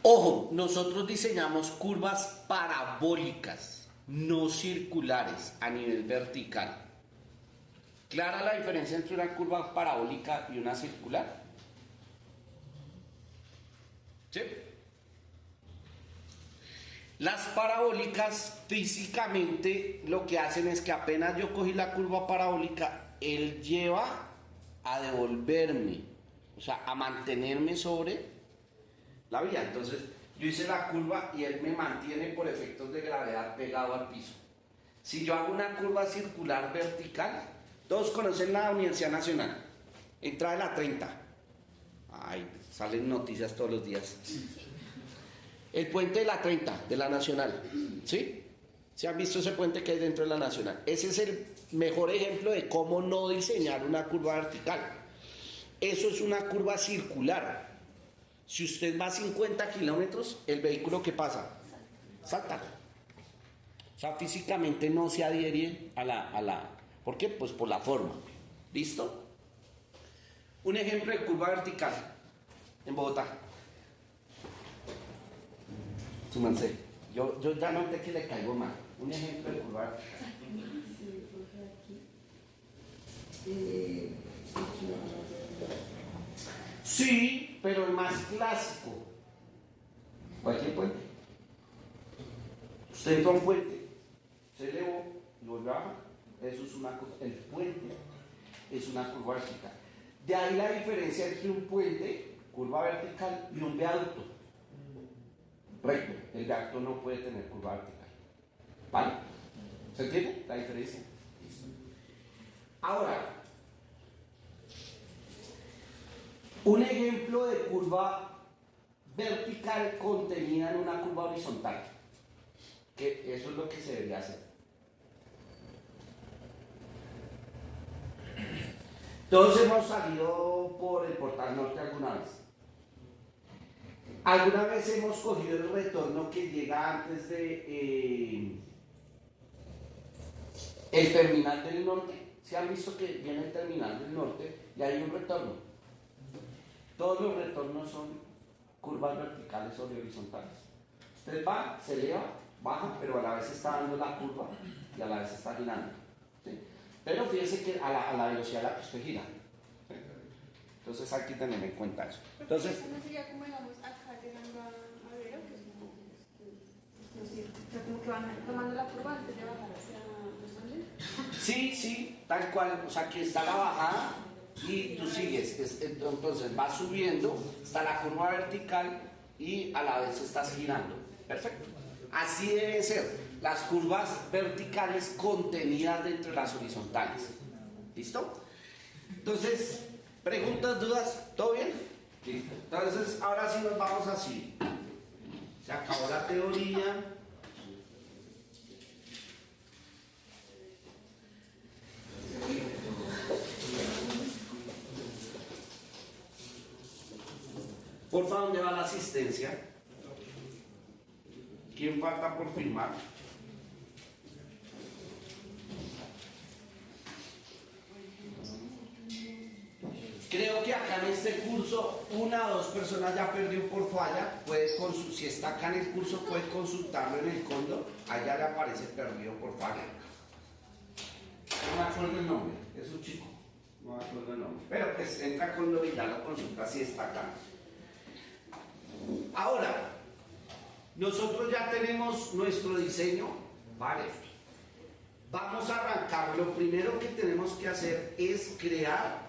Speaker 1: Ojo, nosotros diseñamos curvas parabólicas, no circulares, a nivel vertical. ¿Clara la diferencia entre una curva parabólica y una circular? ¿Sí? Las parabólicas físicamente lo que hacen es que apenas yo cogí la curva parabólica, él lleva a devolverme, o sea, a mantenerme sobre la vía. Entonces, yo hice la curva y él me mantiene por efectos de gravedad pegado al piso. Si yo hago una curva circular vertical, todos conocen la Universidad Nacional, entrada de la 30. Ay, salen noticias todos los días. El puente de la 30, de la Nacional, ¿sí? ¿Se han visto ese puente que hay dentro de la Nacional? Ese es el mejor ejemplo de cómo no diseñar una curva vertical. Eso es una curva circular. Si usted va a 50 kilómetros, el vehículo, ¿qué pasa? Salta. O sea, físicamente no se adhiere a la... ¿Por qué? Pues por la forma. ¿Listo? Un ejemplo de curva vertical en Bogotá. Súmanse. Yo ya noté que le caigo mal. Un ejemplo de curva vertical. Sí, pero el más clásico. Cualquier puente. Usted entra a un puente, se elevó, lo baja, eso es una curva. El puente es una curva vertical. De ahí la diferencia entre un puente, curva vertical, y un viaducto recto. El viaducto no puede tener curva vertical. ¿Vale? ¿Se entiende la diferencia? Ahora, un ejemplo de curva vertical contenida en una curva horizontal, que eso es lo que se debería hacer. Todos hemos salido por el Portal Norte alguna vez. ¿Alguna vez hemos cogido el retorno que llega antes de el terminal del norte? ¿Se han visto que viene el terminal del norte y hay un retorno? Todos los retornos son curvas verticales sobre horizontales. Usted va, se eleva, baja, pero a la vez está dando la curva y a la vez está girando. ¿Sí? Pero fíjese que a la velocidad a la que usted gira. ¿Sí? Entonces hay que tener en cuenta eso. Entonces,
Speaker 3: eso no sería como, digamos, acá llegando a Vero, que es como, no sé, o sea, como que van tomando la curva antes de bajar hacia los Andes.
Speaker 1: sí, tal cual. O sea, que está la bajada y tú sigues. Entonces vas subiendo, está la curva vertical y a la vez estás girando. Perfecto. Así deben ser las curvas verticales contenidas dentro de las horizontales. ¿Listo? Entonces, preguntas, dudas, ¿todo bien? Listo. Entonces, ahora sí nos vamos así. Se acabó la teoría. Porfa, ¿dónde va la asistencia? ¿Quién falta por firmar? Creo que acá en este curso una o dos personas ya perdió por falla. Si está acá en el curso puede consultarlo en el cóndor. Allá le aparece perdido por falla. No me acuerdo el nombre, es un chico. No me acuerdo el nombre. Pero pues entra a cóndor y ya lo consulta si está acá. Ahora, nosotros ya tenemos nuestro diseño, ¿vale? Vamos a arrancar. Lo primero que tenemos que hacer es crear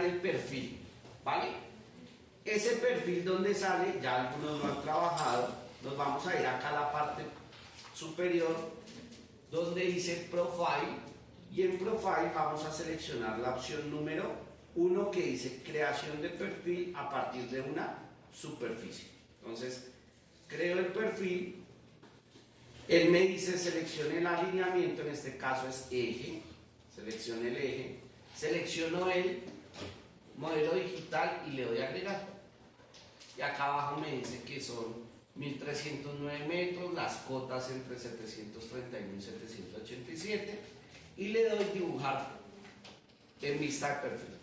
Speaker 1: el perfil, ¿vale? Ese perfil donde sale, ya algunos lo han trabajado, nos vamos a ir acá a la parte superior donde dice Profile, y en Profile vamos a seleccionar la opción número 1 que dice creación de perfil a partir de una superficie. Entonces, creo el perfil, él me dice seleccione el alineamiento, en este caso es eje, seleccione el eje, selecciono el modelo digital y le doy a agregar. Y acá abajo me dice que son 1309 metros, las cotas entre 731 y 787, y le doy dibujar en vista de perfil.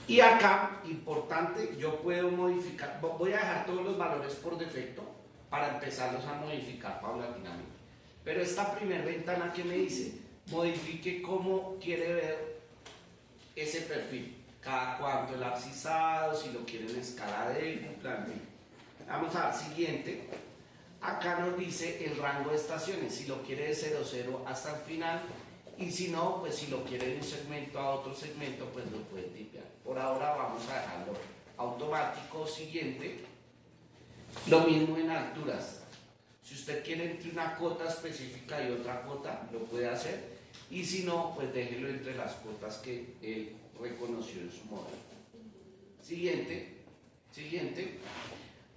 Speaker 1: Y acá, importante, yo puedo modificar, voy a dejar todos los valores por defecto para empezarlos a modificar paulatinamente. Pero esta primera ventana que me dice, modifique cómo quiere ver ese perfil, cada cuánto el abscisado, si lo quieren en escala de plan. Vamos a dar siguiente. Acá nos dice el rango de estaciones, si lo quiere de 00 hasta el final, y si no, pues si lo quiere de un segmento a otro segmento, pues lo puede tipear. Por ahora vamos a dejarlo automático. Siguiente. Lo mismo en alturas. Si usted quiere entre una cota específica y otra cota, lo puede hacer. Y si no, pues déjelo entre las cotas que él reconoció en su modelo. Siguiente. Siguiente.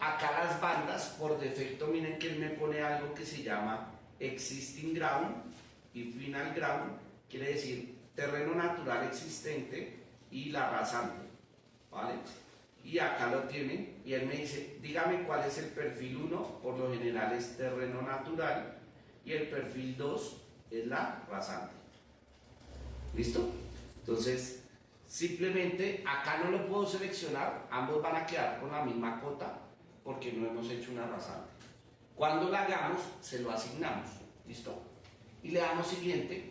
Speaker 1: Acá las bandas, por defecto, miren que él me pone algo que se llama Existing Ground y Final Ground, quiere decir terreno natural existente y la rasante, ¿vale? Y acá lo tiene, y él me dice, dígame cuál es el perfil 1, por lo general es terreno natural, y el perfil 2 es la rasante. ¿Listo? Entonces, simplemente acá no lo puedo seleccionar, ambos van a quedar con la misma cota, porque no hemos hecho una rasante. Cuando la hagamos, se lo asignamos. ¿Listo? Y le damos siguiente.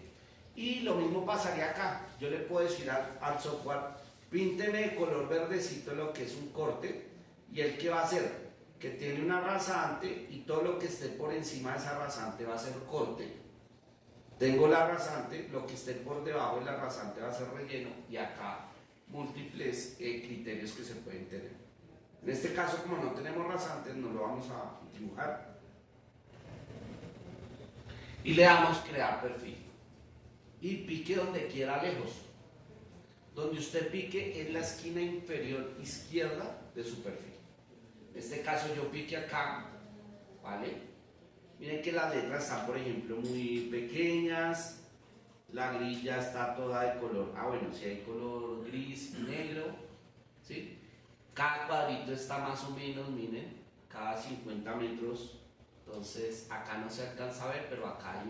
Speaker 1: Y lo mismo pasaría acá. Yo le puedo decir al software, pínteme de color verdecito lo que es un corte. ¿Y él qué va a hacer? Que tiene una rasante y todo lo que esté por encima de esa rasante va a ser corte. Tengo la rasante, lo que esté por debajo de la rasante va a ser relleno. Y acá múltiples criterios que se pueden tener. En este caso, como no tenemos rasantes, no lo vamos a dibujar. Y le damos crear perfil. Y pique donde quiera lejos. Donde usted pique es la esquina inferior izquierda de su perfil. En este caso yo pique acá, ¿vale? Miren que las letras están, por ejemplo, muy pequeñas. La grilla está toda de color, bueno, si hay color gris y negro, ¿sí? Cada cuadrito está más o menos, miren, cada 50 metros. Entonces acá no se alcanza a ver, pero acá hay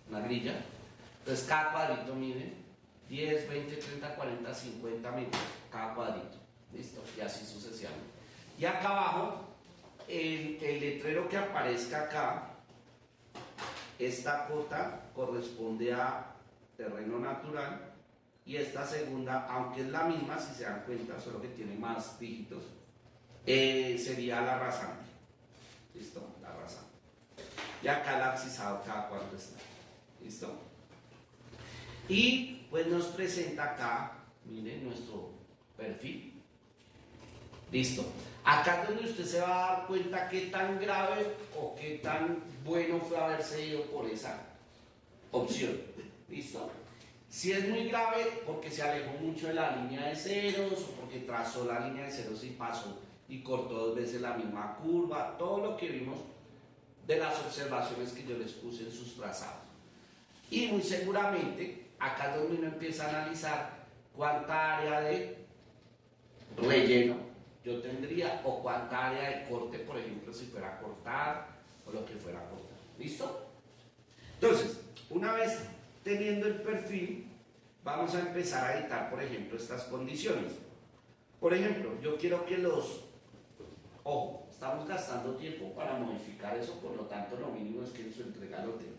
Speaker 1: una grilla. Entonces cada cuadrito, miren, 10, 20, 30, 40, 50 metros cada cuadrito. ¿Listo? Y así sucesivamente. Y acá abajo, el letrero que aparezca acá, esta cota corresponde a terreno natural. Y esta segunda, aunque es la misma, si se dan cuenta, solo que tiene más dígitos, sería la rasante. ¿Listo? La rasante. Y acá el abscisado cada cuánto está. ¿Listo? Y pues nos presenta acá, miren, nuestro perfil. ¿Listo? Acá es donde usted se va a dar cuenta qué tan grave o qué tan bueno fue haberse ido por esa opción. ¿Listo? Si es muy grave porque se alejó mucho de la línea de ceros o porque trazó la línea de ceros y pasó y cortó 2 veces la misma curva, todo lo que vimos de las observaciones que yo les puse en sus trazados. Y muy seguramente acá es donde uno empieza a analizar cuánta área de relleno yo tendría o cuánta área de corte, por ejemplo, si fuera a cortar o lo que fuera a cortar. ¿Listo? Entonces, una vez teniendo el perfil, vamos a empezar a editar, por ejemplo, estas condiciones. Por ejemplo, yo quiero que ojo, estamos gastando tiempo para modificar eso, por lo tanto, lo mínimo es que en su entrega lo tenga.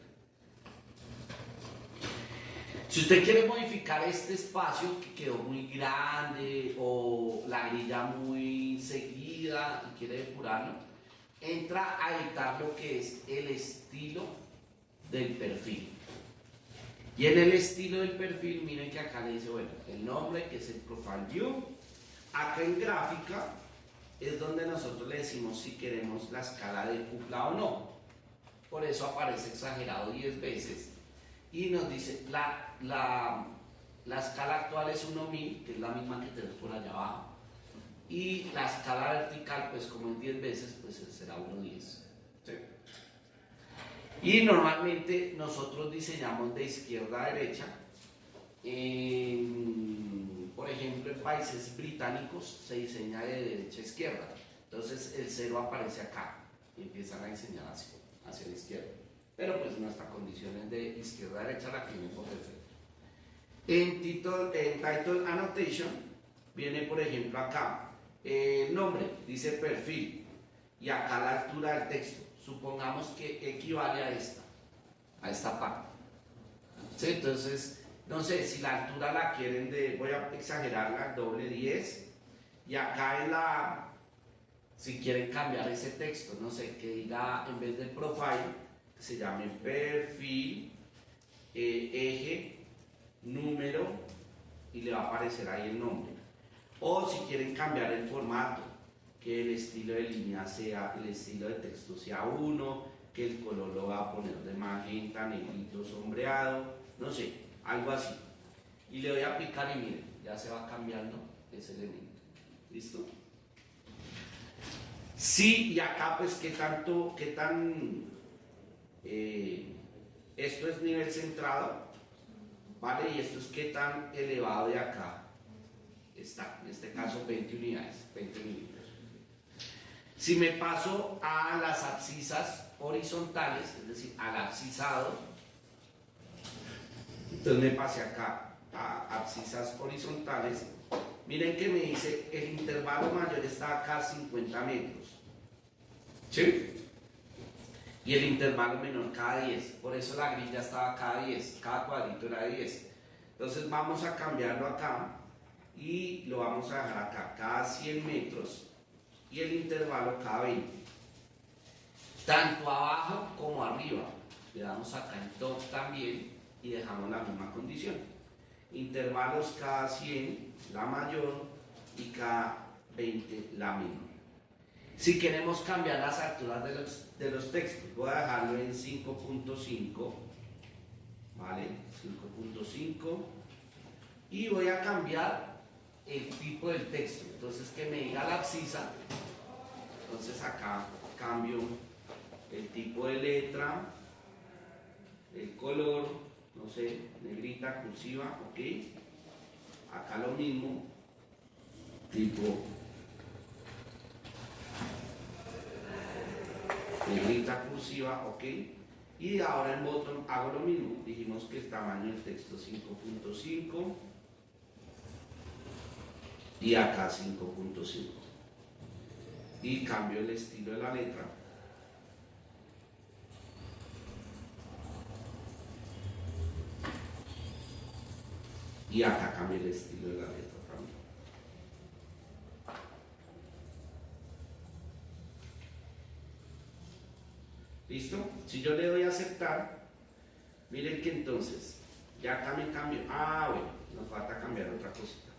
Speaker 1: Si usted quiere modificar este espacio que quedó muy grande o la grilla muy seguida y quiere depurarlo, entra a editar lo que es el estilo del perfil. Y en el estilo del perfil, miren que acá le dice, bueno, el nombre que es el Profile View, acá en gráfica es donde nosotros le decimos si queremos la escala de cupla o no. Por eso aparece exagerado 10 veces. Y nos dice, la escala actual es 1000, que es la misma que tenemos por allá abajo. Y la escala vertical, pues como es 10 veces, pues será 110. ¿Sí? Y normalmente nosotros diseñamos de izquierda a derecha. Por ejemplo, en países británicos se diseña de derecha a izquierda. Entonces el 0 aparece acá y empiezan a diseñar hacia la izquierda. Pero pues nuestra condición es de izquierda a derecha, la que viene por defecto. En Title Annotation viene, por ejemplo, acá nombre, dice perfil, y acá la altura del texto. Supongamos que equivale a esta parte. ¿Sí? Entonces, no sé, si la altura la quieren voy a exagerarla, doble 10, y acá en si quieren cambiar ese texto, no sé, que diga, en vez de profile, que se llame perfil, eje, número, y le va a aparecer ahí el nombre. O si quieren cambiar el formato, que el estilo de línea sea, el estilo de texto sea 1, que el color lo va a poner de magenta, negrito, sombreado, no sé, algo así. Y le doy a picar y miren, ya se va cambiando ese elemento. ¿Listo? Sí, y acá pues qué tan esto es nivel centrado, ¿vale? Y esto es qué tan elevado de acá está, en este caso 20 unidades, 20 milímetros. Si me paso a las abscisas horizontales, es decir, al abscisado, entonces me pasé acá a abscisas horizontales, miren que me dice el intervalo mayor está acá a 50 metros, ¿sí? Y el intervalo menor cada 10, por eso la grilla estaba cada 10, cada cuadrito era 10. Entonces vamos a cambiarlo acá y lo vamos a dejar acá cada 100 metros y el intervalo cada 20, tanto abajo como arriba. Le damos acá en top también y dejamos la misma condición. Intervalos cada 100 la mayor y cada 20 la menor. Si queremos cambiar las alturas de los textos, voy a dejarlo en 5.5, ¿vale? 5.5, y voy a cambiar el tipo del texto. Entonces que me diga la abscisa, entonces acá cambio el tipo de letra, el color, no sé, negrita, cursiva, ok. Acá lo mismo, tipo negrita, cursiva, ok. Y ahora en bottom hago lo mismo. Dijimos que el tamaño del texto 5.5 y acá 5.5. Y cambio el estilo de la letra. Y acá cambio el estilo de la letra también. ¿Listo? Si yo le doy a aceptar, miren que entonces, ya acá me cambio. Ah, bueno, nos falta cambiar otra cosita.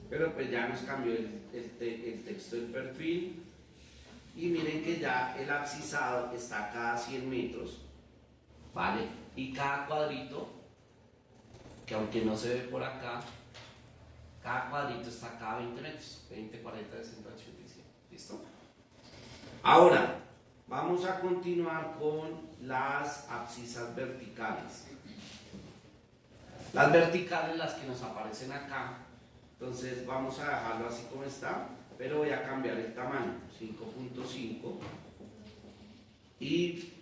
Speaker 1: Pero pues ya nos cambió el texto del perfil. Y miren que ya el abscisado está cada 100 metros, ¿vale? Y cada cuadrito, que aunque no se ve por acá, cada cuadrito está cada 20 metros, 20, 40, 60, 85. ¿Listo? Ahora, vamos a continuar con las abscisas verticales. Las verticales, las que nos aparecen acá, entonces vamos a dejarlo así como está, pero voy a cambiar el tamaño, 5.5, y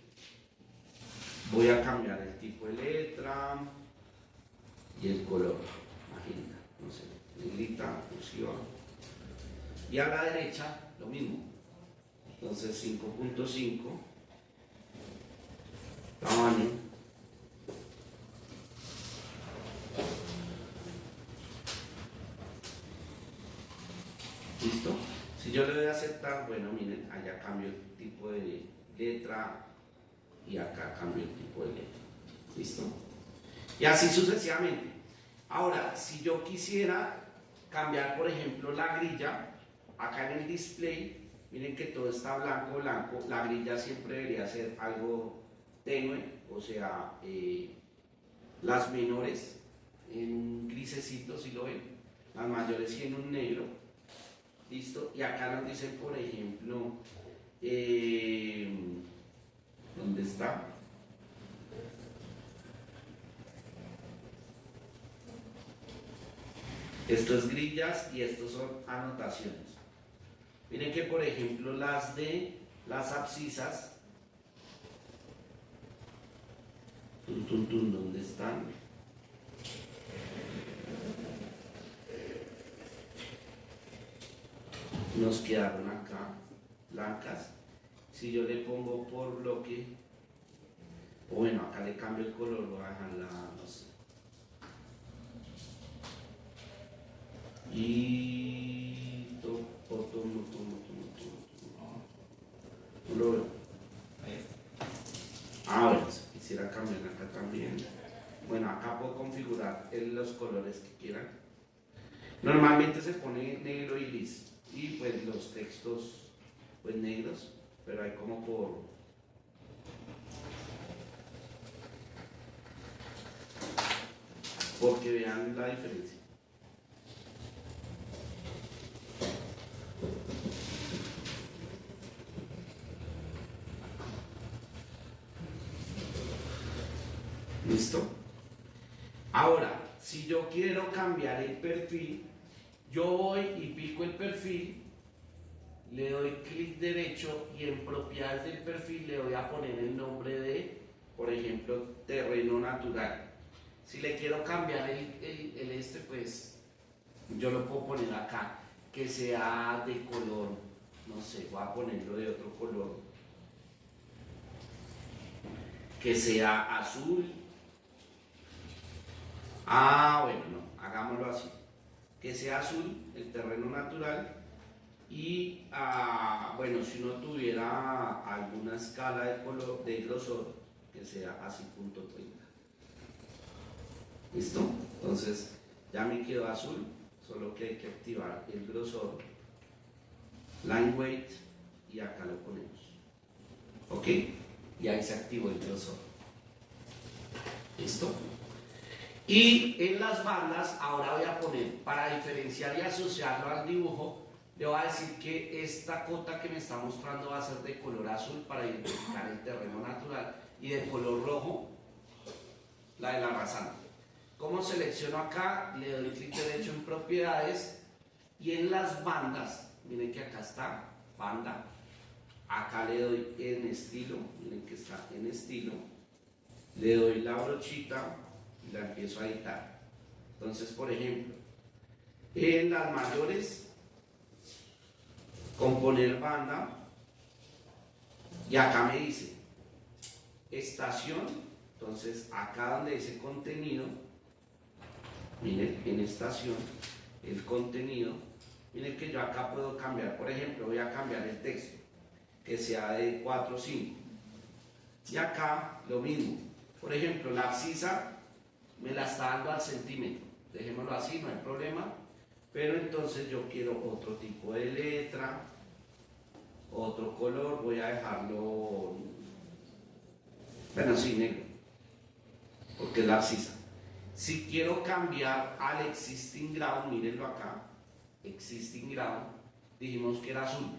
Speaker 1: voy a cambiar el tipo de letra y el color, magenta, no sé, negrita, cursiva. Y a la derecha, lo mismo. Entonces 5.5, tamaño, ¿listo? Si yo le doy a aceptar, bueno, miren, allá cambio el tipo de letra y acá cambio el tipo de letra, ¿listo? Y así sucesivamente. Ahora, si yo quisiera cambiar, por ejemplo, la grilla, acá en el display, miren que todo está blanco, blanco, la grilla siempre debería ser algo tenue, o sea, las menores en un grisecito, si lo ven, las mayores sí en un negro, listo, y acá nos dicen, por ejemplo, ¿dónde está? Esto es grillas y estos son anotaciones. Miren que, por ejemplo, las de las abscisas, ¿dónde están? Nos quedaron acá, blancas. Si yo le pongo por bloque, o bueno, acá le cambio el color, voy a dejarla, no sé. Y no lo veo. Ahora, si quisiera cambiar acá también. Bueno, acá puedo configurar los colores que quieran. Normalmente se pone negro y gris. Y pues los textos, pues negros, pero hay como porque vean la diferencia. ¿Listo? Ahora, si yo quiero cambiar el perfil, yo voy y pico el perfil, le doy clic derecho y en propiedades del perfil le voy a poner el nombre de, por ejemplo, terreno natural. Si le quiero cambiar pues yo lo puedo poner acá, que sea de color, no sé, voy a ponerlo de otro color, que sea azul. Bueno, no, hagámoslo así, que sea azul, el terreno natural, y bueno, si uno tuviera alguna escala de color, de grosor, que sea así, punto 30. ¿Listo? Entonces, ya me quedó azul, solo que hay que activar el grosor, line weight, y acá lo ponemos. ¿Ok? Y ahí se activó el grosor. ¿Listo? Y en las bandas, ahora voy a poner, para diferenciar y asociarlo al dibujo, le voy a decir que esta cota que me está mostrando va a ser de color azul para identificar el terreno natural, y de color rojo, la de la rasante. ¿Cómo selecciono acá? Le doy clic derecho en propiedades, y en las bandas, miren que acá está, banda, acá le doy en estilo, miren que está en estilo, le doy la brochita, y la empiezo a editar. Entonces, por ejemplo, en las mayores, componer banda, y acá me dice estación. Entonces, acá donde dice contenido, miren, en estación, el contenido, miren que yo acá puedo cambiar, por ejemplo, voy a cambiar el texto, que sea de 4 o 5, y acá lo mismo. Por ejemplo, la abscisa me la está dando al centímetro, dejémoslo así, no hay problema, pero entonces yo quiero otro tipo de letra, otro color, voy a dejarlo, bueno, sí, negro, porque es la abscisa. Si quiero cambiar al existing ground, mírenlo acá, existing ground, dijimos que era azul,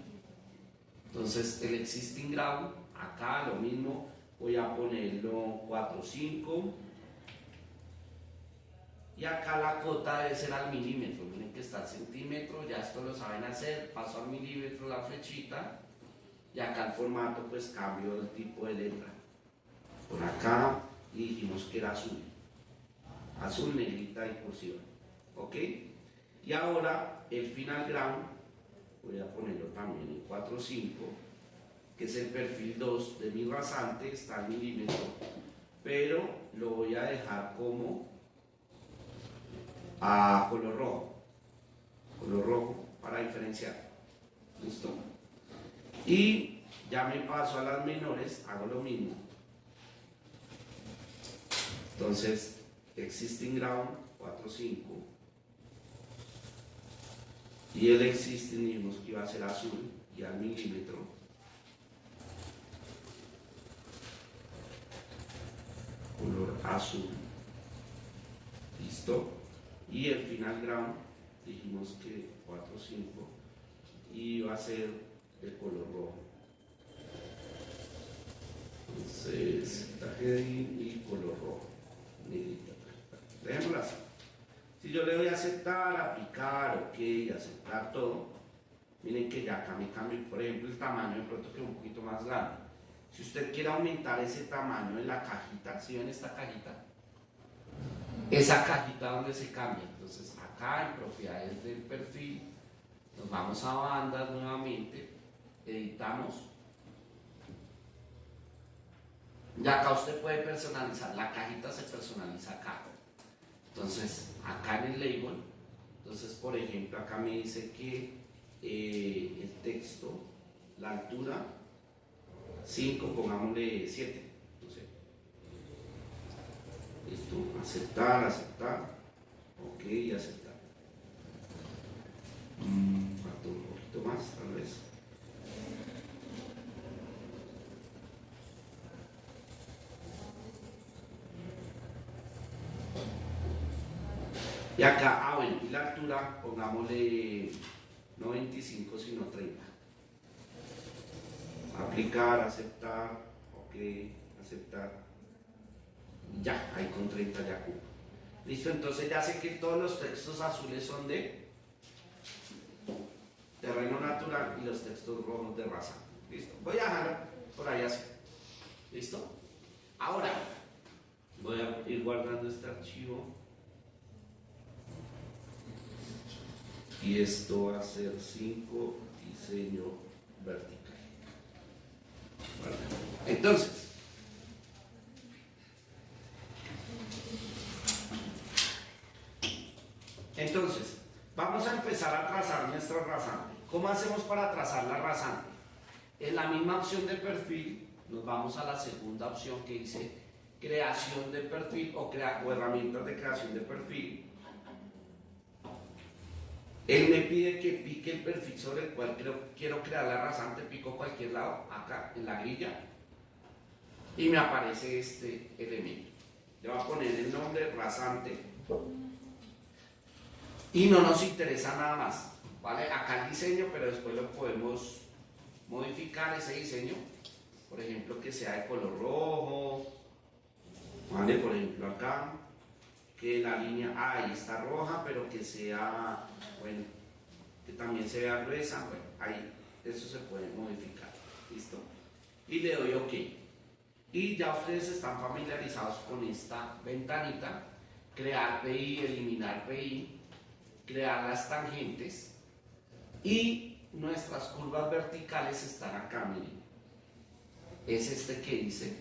Speaker 1: entonces el existing ground, acá lo mismo, voy a ponerlo 4 o 5, y acá la cota debe ser al milímetro, miren que está al centímetro, ya esto lo saben hacer, paso al milímetro la flechita, y acá el formato pues cambio el tipo de letra, por acá, y dijimos que era azul, azul, negrita y cursiva, ¿ok? Y ahora el final ground, voy a ponerlo también en 4 o 5, que es el perfil 2 de mi rasante, está al milímetro, pero lo voy a dejar como a color rojo para diferenciar. ¿Listo? Y ya me paso a las menores, hago lo mismo. Entonces existing ground 4.5 y el existing dijimos que iba a ser azul y al milímetro. Color azul. Listo. Y el final ground dijimos que 4.5 y va a ser de color rojo. Entonces, heading y color rojo. Dejémoslo así. Si yo le doy a aceptar, aplicar, ok, aceptar todo, miren que ya acá me cambio, por ejemplo, el tamaño de pronto queda un poquito más grande. Si usted quiere aumentar ese tamaño en la cajita, ¿sí ven esta cajita? Esa cajita donde se cambia. Entonces, acá en propiedades del perfil, nos vamos a bandas nuevamente, editamos. Y acá usted puede personalizar, la cajita se personaliza acá. Entonces, acá en el label, entonces por ejemplo, acá me dice que el texto, la altura, 5, pongámosle 7. No sé. Listo, aceptar, aceptar, ok, aceptar. Falta un poquito más, tal vez. Y acá, bueno, y la altura, pongámosle no 25 sino 30. Aplicar, aceptar, ok, aceptar. Ya, ahí con 30 ya cupo. Listo, entonces ya sé que todos los textos azules son de terreno natural y los textos rojos de raza. Listo, voy a dejarlo por ahí así. ¿Listo? Ahora, voy a ir guardando este archivo. Y esto va a ser 5 diseño vertical. Vale. Entonces, vamos a empezar a trazar nuestra rasante. ¿Cómo hacemos para trazar la rasante? En la misma opción de perfil, nos vamos a la segunda opción que dice creación de perfil o herramientas de creación de perfil. Él me pide que pique el perfil sobre el cual quiero crear la rasante, pico cualquier lado, acá en la grilla, y me aparece este elemento. Le voy a poner el nombre rasante y no nos interesa nada más, ¿vale? Acá el diseño, pero después lo podemos modificar ese diseño, por ejemplo que sea de color rojo, ¿vale? Por ejemplo acá, que la línea ahí está roja, pero que sea, bueno, que también se vea gruesa, bueno, ahí eso se puede modificar, ¿listo? Y le doy OK. Y ya ustedes están familiarizados con esta ventanita, crear PI, eliminar PI, crear las tangentes y nuestras curvas verticales están acá, miren. Es este que dice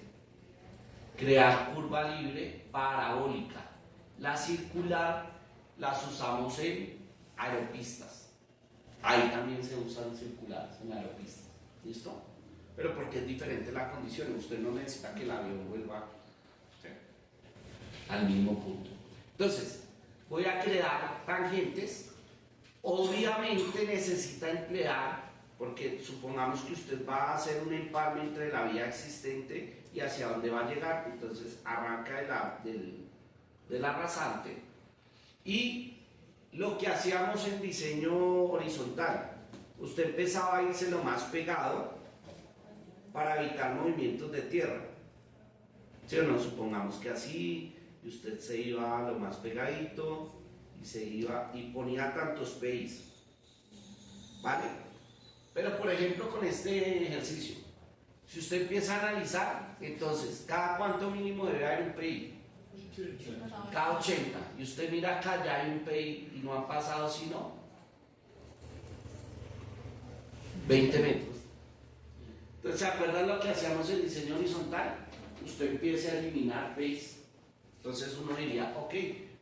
Speaker 1: crear curva libre parabólica. La circular las usamos en aeropistas. Ahí también se usan circulares en aeropistas. ¿Listo? Pero porque es diferente la condición. Usted no necesita que el avión vuelva, ¿sí?, al mismo punto. Entonces, voy a crear tangentes. Obviamente necesita emplear, porque supongamos que usted va a hacer un empalme entre la vía existente y hacia dónde va a llegar. Entonces, arranca de la rasante y lo que hacíamos en diseño horizontal, usted empezaba a irse lo más pegado para evitar movimientos de tierra, ¿sí o no? Supongamos que así, y usted se iba lo más pegadito y se iba y ponía tantos PIs, ¿vale? Pero por ejemplo con este ejercicio, si usted empieza a analizar, entonces cada cuánto mínimo debe haber un PI, cada 80, y usted mira acá ya hay un PI y no han pasado sino 20 metros. Entonces, ¿se acuerdan lo que hacíamos en diseño horizontal? Usted empieza a eliminar PIs. Entonces uno diría, ok,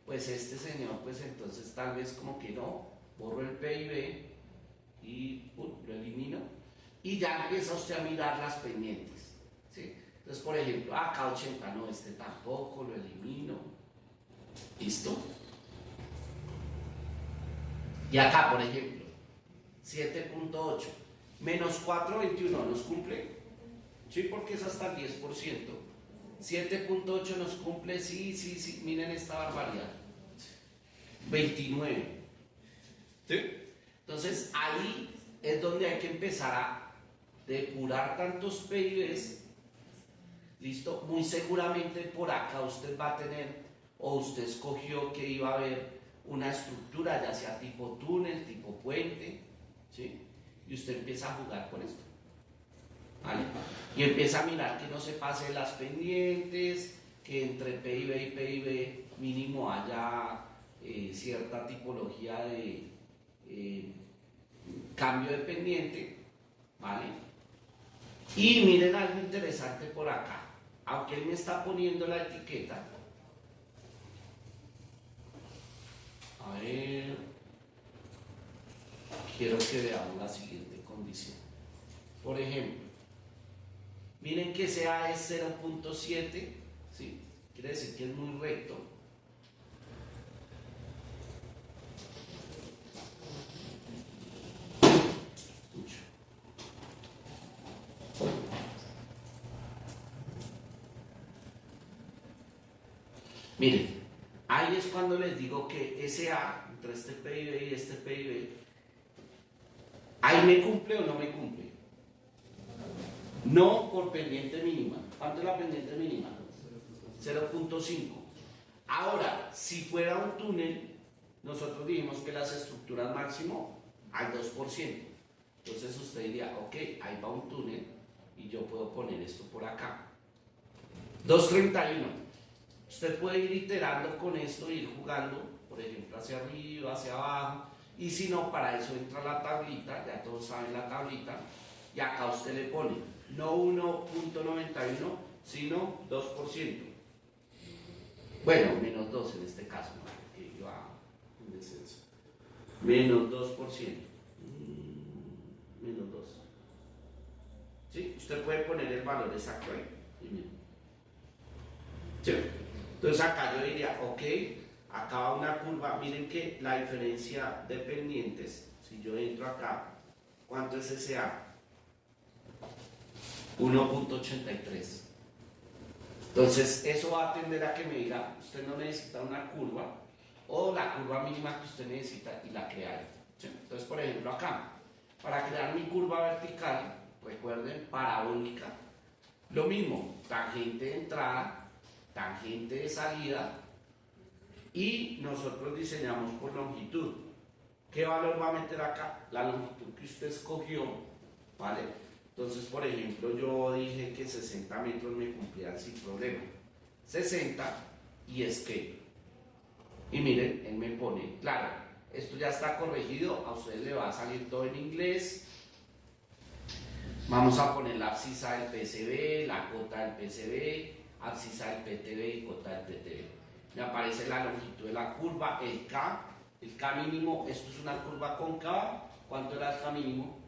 Speaker 1: pues este señor, pues entonces tal vez como que no, borro el PIB y lo elimino. Y ya empieza usted a mirar las pendientes, ¿sí? Entonces, por ejemplo, acá 80, no, este tampoco, lo elimino. ¿Listo? Y acá, por ejemplo, 7.8 menos 4.21 nos cumple, sí, porque es hasta el 10%. 7.8 nos cumple, sí, miren esta barbaridad. 29. ¿Sí? Entonces ahí es donde hay que empezar a depurar tantos PIBs. ¿Listo? Muy seguramente por acá usted va a tener, o usted escogió que iba a haber una estructura, ya sea tipo túnel, tipo puente, ¿sí? Y usted empieza a jugar con esto, ¿vale? Y empieza a mirar que no se pase las pendientes, que entre PIB y PIB mínimo haya cierta tipología de cambio de pendiente, ¿vale? Y miren algo interesante por acá. Aunque él me está poniendo la etiqueta, a ver, quiero que veamos la siguiente condición. Por ejemplo, miren que ese A es 0.7, ¿sí? Quiere decir que es muy recto. Miren, ahí es cuando les digo que ese A, entre este PIB y este PIB, ahí me cumple o no me cumple. No por pendiente mínima. ¿Cuánto es la pendiente mínima? 0.5. Ahora, si fuera un túnel, nosotros dijimos que las estructuras máximo al 2%. Entonces usted diría, ok, ahí va un túnel y yo puedo poner esto por acá. 231. Usted puede ir iterando con esto, ir jugando, por ejemplo, hacia arriba, hacia abajo, y si no, para eso entra la tablita, ya todos saben la tablita, y acá usted le pone no 1.91, sino 2%. Bueno, menos 2 en este caso, ¿no? Porque iba en descenso. Menos 2%. Menos 2. ¿Sí? Usted puede poner el valor exacto ahí. ¿Sí? Entonces acá yo diría, ok, acá va una curva, miren que la diferencia de pendientes, si yo entro acá, ¿cuánto es ese A? 1.83. Entonces eso va a tender a que me diga, usted no necesita una curva, o la curva mínima que usted necesita y la crea. ¿Sí? Entonces, por ejemplo, acá, para crear mi curva vertical, recuerden, parabólica, lo mismo, tangente de entrada, tangente de salida, y nosotros diseñamos por longitud. ¿Qué valor va a meter acá? La longitud que usted escogió, ¿vale? Entonces, por ejemplo, yo dije que 60 metros me cumplían sin problema. 60 y escape. Y miren, él me pone, claro, esto ya está corregido, a ustedes le va a salir todo en inglés. Vamos a poner la abscisa del PCB, la cota del PCB, abscisa del PTB y cota del PTB. Me aparece la longitud de la curva, el K mínimo, esto es una curva cóncava. ¿Cuánto era el K mínimo?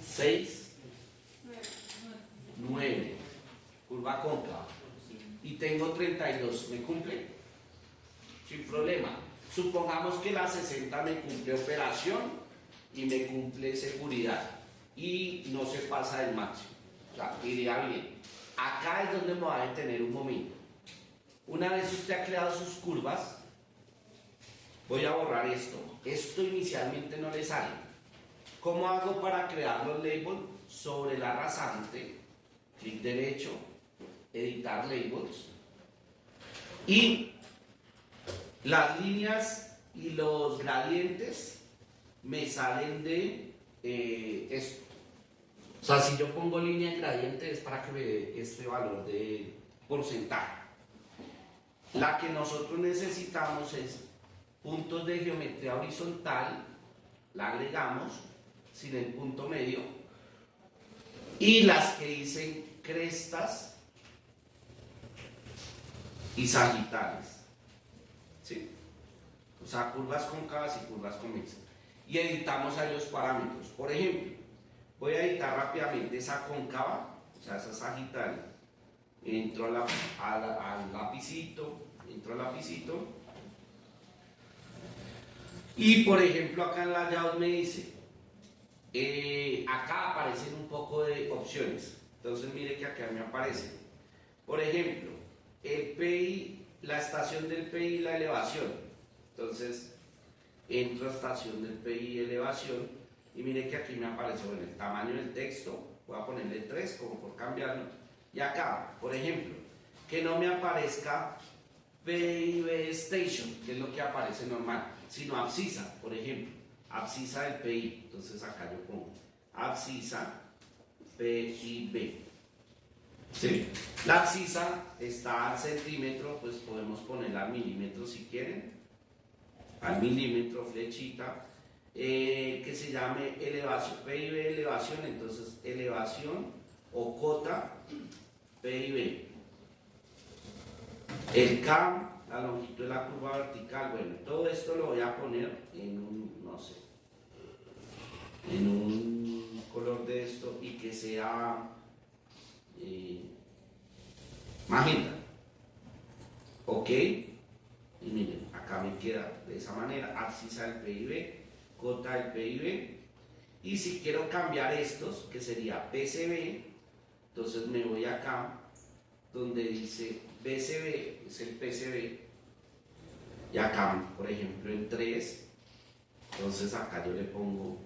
Speaker 1: 6, 9, curva cóncava. Y tengo 32, ¿me cumple? Sin problema. Supongamos que la 60 me cumple operación y me cumple seguridad y no se pasa del máximo. O sea, iría bien. Acá es donde me va a detener un momento. Una vez usted ha creado sus curvas, voy a borrar esto. Esto inicialmente no le sale. ¿Cómo hago para crear los labels? Sobre la rasante, clic derecho, editar labels, y las líneas y los gradientes me salen de esto. O sea, si yo pongo línea y gradiente es para que me dé este valor de porcentaje. La que nosotros necesitamos es puntos de geometría horizontal, la agregamos sin el punto medio, y las que dicen crestas y sagitales, ¿sí? O sea, curvas cóncavas y curvas convexas. Y editamos ahí los parámetros. Por ejemplo, voy a editar rápidamente esa cóncava, o sea, esa sagital, entro al lapicito, y por ejemplo acá en layout me dice, acá aparecen un poco de opciones. Entonces mire que acá me aparece, por ejemplo, el PI, la estación del PI y la elevación. Entonces entro a estación del PI y elevación y mire que aquí me aparece, bueno, el tamaño del texto, voy a ponerle 3 como por cambiarlo. Y acá, por ejemplo, que no me aparezca PIB Station, que es lo que aparece normal, sino abscissa, por ejemplo, abscissa del PI. Entonces acá yo pongo abscissa PIB. ¿Sí? La abscissa está al centímetro, pues podemos ponerla al milímetro si quieren, al milímetro, flechita, que se llame elevación, PIB elevación, entonces elevación o cota PIB. El cam, la longitud de la curva vertical, bueno, todo esto lo voy a poner en un, no sé, en un color de esto y que sea magenta. Ok, y miren, acá me queda de esa manera, abscissa del PIB, cota del PIB, y si quiero cambiar estos, que sería PCB, entonces me voy acá donde dice BCB, es el PCB, y acá, por ejemplo, en 3, entonces acá yo le pongo,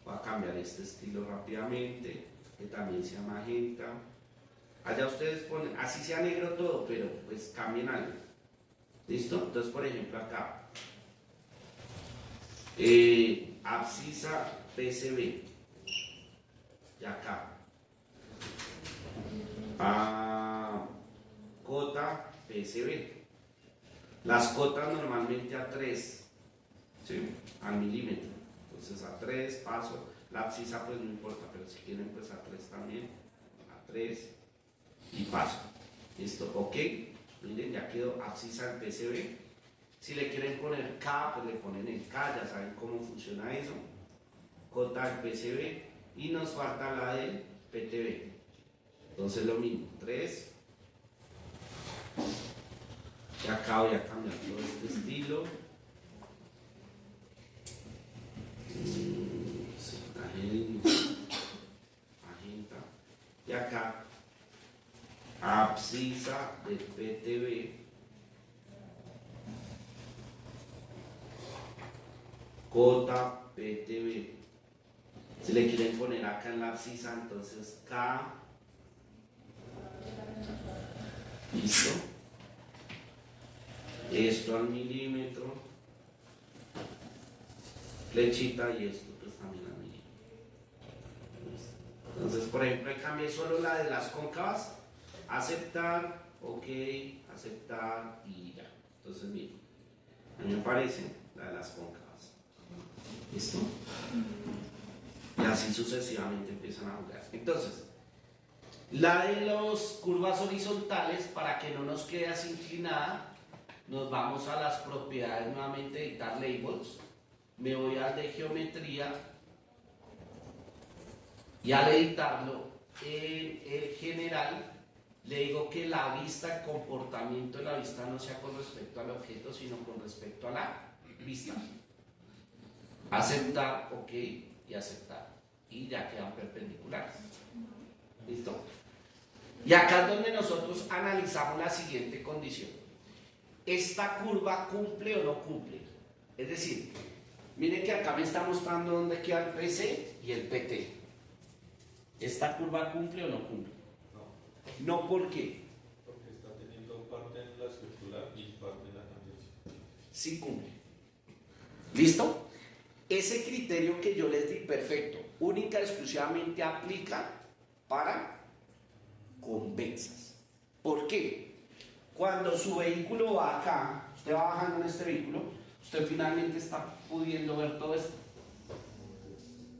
Speaker 1: voy a cambiar este estilo rápidamente, que también sea magenta. Allá ustedes ponen, así sea negro todo, pero pues cambien algo. ¿Listo? Entonces, por ejemplo, acá, abscissa PCB, y acá, cota PCB. Las cotas normalmente a 3, ¿sí? Al milímetro. Entonces a 3 paso, la abscissa pues no importa, pero si quieren pues a 3 también, a 3 y paso. ¿Listo? Ok. Miren, ya quedó abscissa el PCB. Si le quieren poner K, pues le ponen el K, ya saben cómo funciona eso. Cota del PCB y nos falta la del PTB. Entonces lo mismo, 3. Y acá voy a cambiar todo este estilo. Magenta. Y acá, abscissa del PTB, cota PTB. Si le quieren poner acá en la abscissa, entonces K. Listo. Esto al milímetro, flechita, y esto pues también al milímetro. Entonces, por ejemplo, cambié solo la de las cóncavas, aceptar, ok, aceptar y ya. Entonces, miren, a mí me aparece la de las cóncavas. ¿Listo? Y así sucesivamente empiezan a jugar. Entonces, la de las curvas horizontales, para que no nos quede así inclinada, nos vamos a las propiedades nuevamente, editar labels, me voy al de geometría y al editarlo en el general le digo que la vista, el comportamiento de la vista no sea con respecto al objeto, sino con respecto a la vista. Aceptar, ok, y aceptar, y ya quedan perpendiculares. ¿Listo? Y acá es donde nosotros analizamos la siguiente condición: ¿esta curva cumple o no cumple? Es decir, miren que acá me está mostrando dónde queda el PC y el PT. ¿Esta curva cumple o no cumple? No, ¿por qué?
Speaker 4: Porque está teniendo parte en la circular y parte en la tangencia.
Speaker 1: Sí cumple. ¿Listo? Ese criterio que yo les di, perfecto, única y exclusivamente aplica para convexas. ¿Por qué? Cuando su vehículo va acá, usted va bajando en este vehículo, usted finalmente está pudiendo ver todo esto.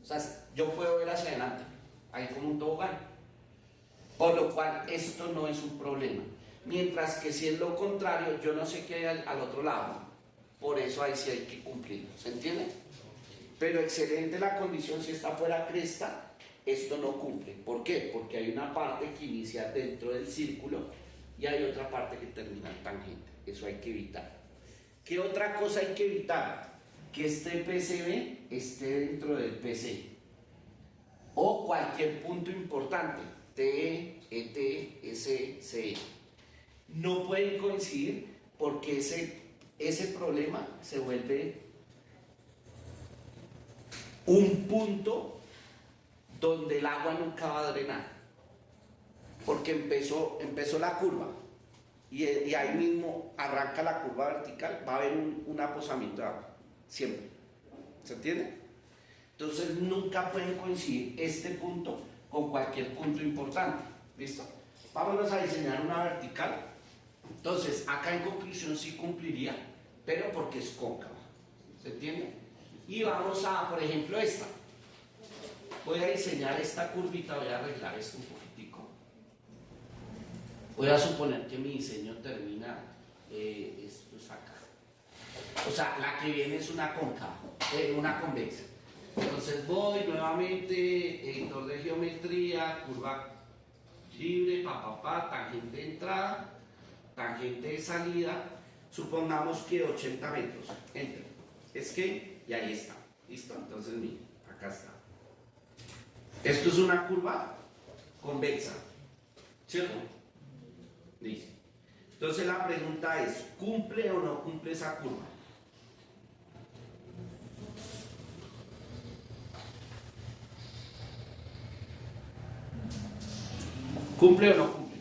Speaker 1: O sea, yo puedo ver hacia adelante, ahí como un tobogán. Por lo cual, esto no es un problema. Mientras que si es lo contrario, yo no sé qué hay al otro lado. Por eso ahí sí hay que cumplirlo. ¿Se entiende? Pero excelente la condición si está fuera cresta, esto no cumple. ¿Por qué? Porque hay una parte que inicia dentro del círculo y hay otra parte que termina en tangente. Eso hay que evitar. ¿Qué otra cosa hay que evitar? Que este PCB esté dentro del PC. O cualquier punto importante, TE, ET, SE, CE. No pueden coincidir porque ese problema se vuelve un punto donde el agua nunca va a drenar. Porque empezó la curva y ahí mismo arranca la curva vertical, va a haber un aposamiento de agua, siempre. ¿Se entiende? Entonces nunca pueden coincidir este punto con cualquier punto importante. ¿Listo? Vámonos a diseñar una vertical. Entonces, acá en conclusión sí cumpliría, pero porque es cóncava. ¿Se entiende? Y vamos a, por ejemplo, esta. Voy a diseñar esta curvita, voy a arreglar esto un poquitico. Voy a suponer que mi diseño termina, esto es acá. O sea, la que viene es una cóncava, una convexa. Entonces voy nuevamente, editor de geometría, curva libre, tangente de entrada, tangente de salida, supongamos que 80 metros, enter, escape, y ahí está, listo, entonces mira, acá está. Esto es una curva convexa, ¿cierto? Listo. Entonces la pregunta es, ¿cumple o no cumple esa curva? ¿Cumple o no cumple?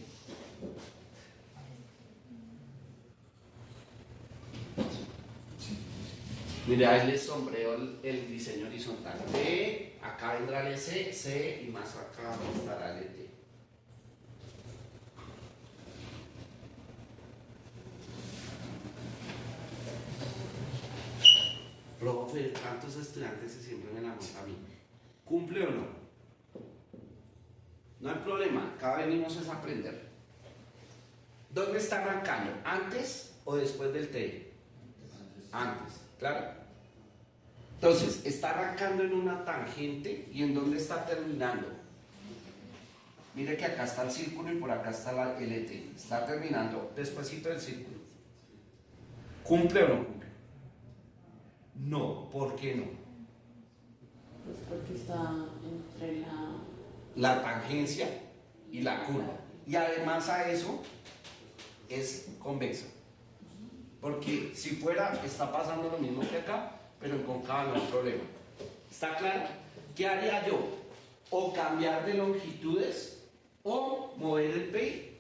Speaker 1: Mira, ahí les sombreo el diseño horizontal. B, acá vendrá el C, C y más acá estará el D. Profe, tantos estudiantes y siempre me la montan a mí. ¿Cumple o no? No hay problema, acá venimos es a aprender. ¿Dónde está arrancando? ¿Antes o después del TE? Antes, claro. Entonces, está arrancando en una tangente y ¿en dónde está terminando? Mire que acá está el círculo y por acá está el ET. Está terminando despuesito del círculo. ¿Cumple o no cumple? No, ¿por qué no?
Speaker 5: Pues porque está entre
Speaker 1: la tangencia y la curva. Y además a eso es convexa. Porque si fuera, está pasando lo mismo que acá, pero en cóncava no hay problema. ¿Está claro? ¿Qué haría yo? O cambiar de longitudes o mover el PI.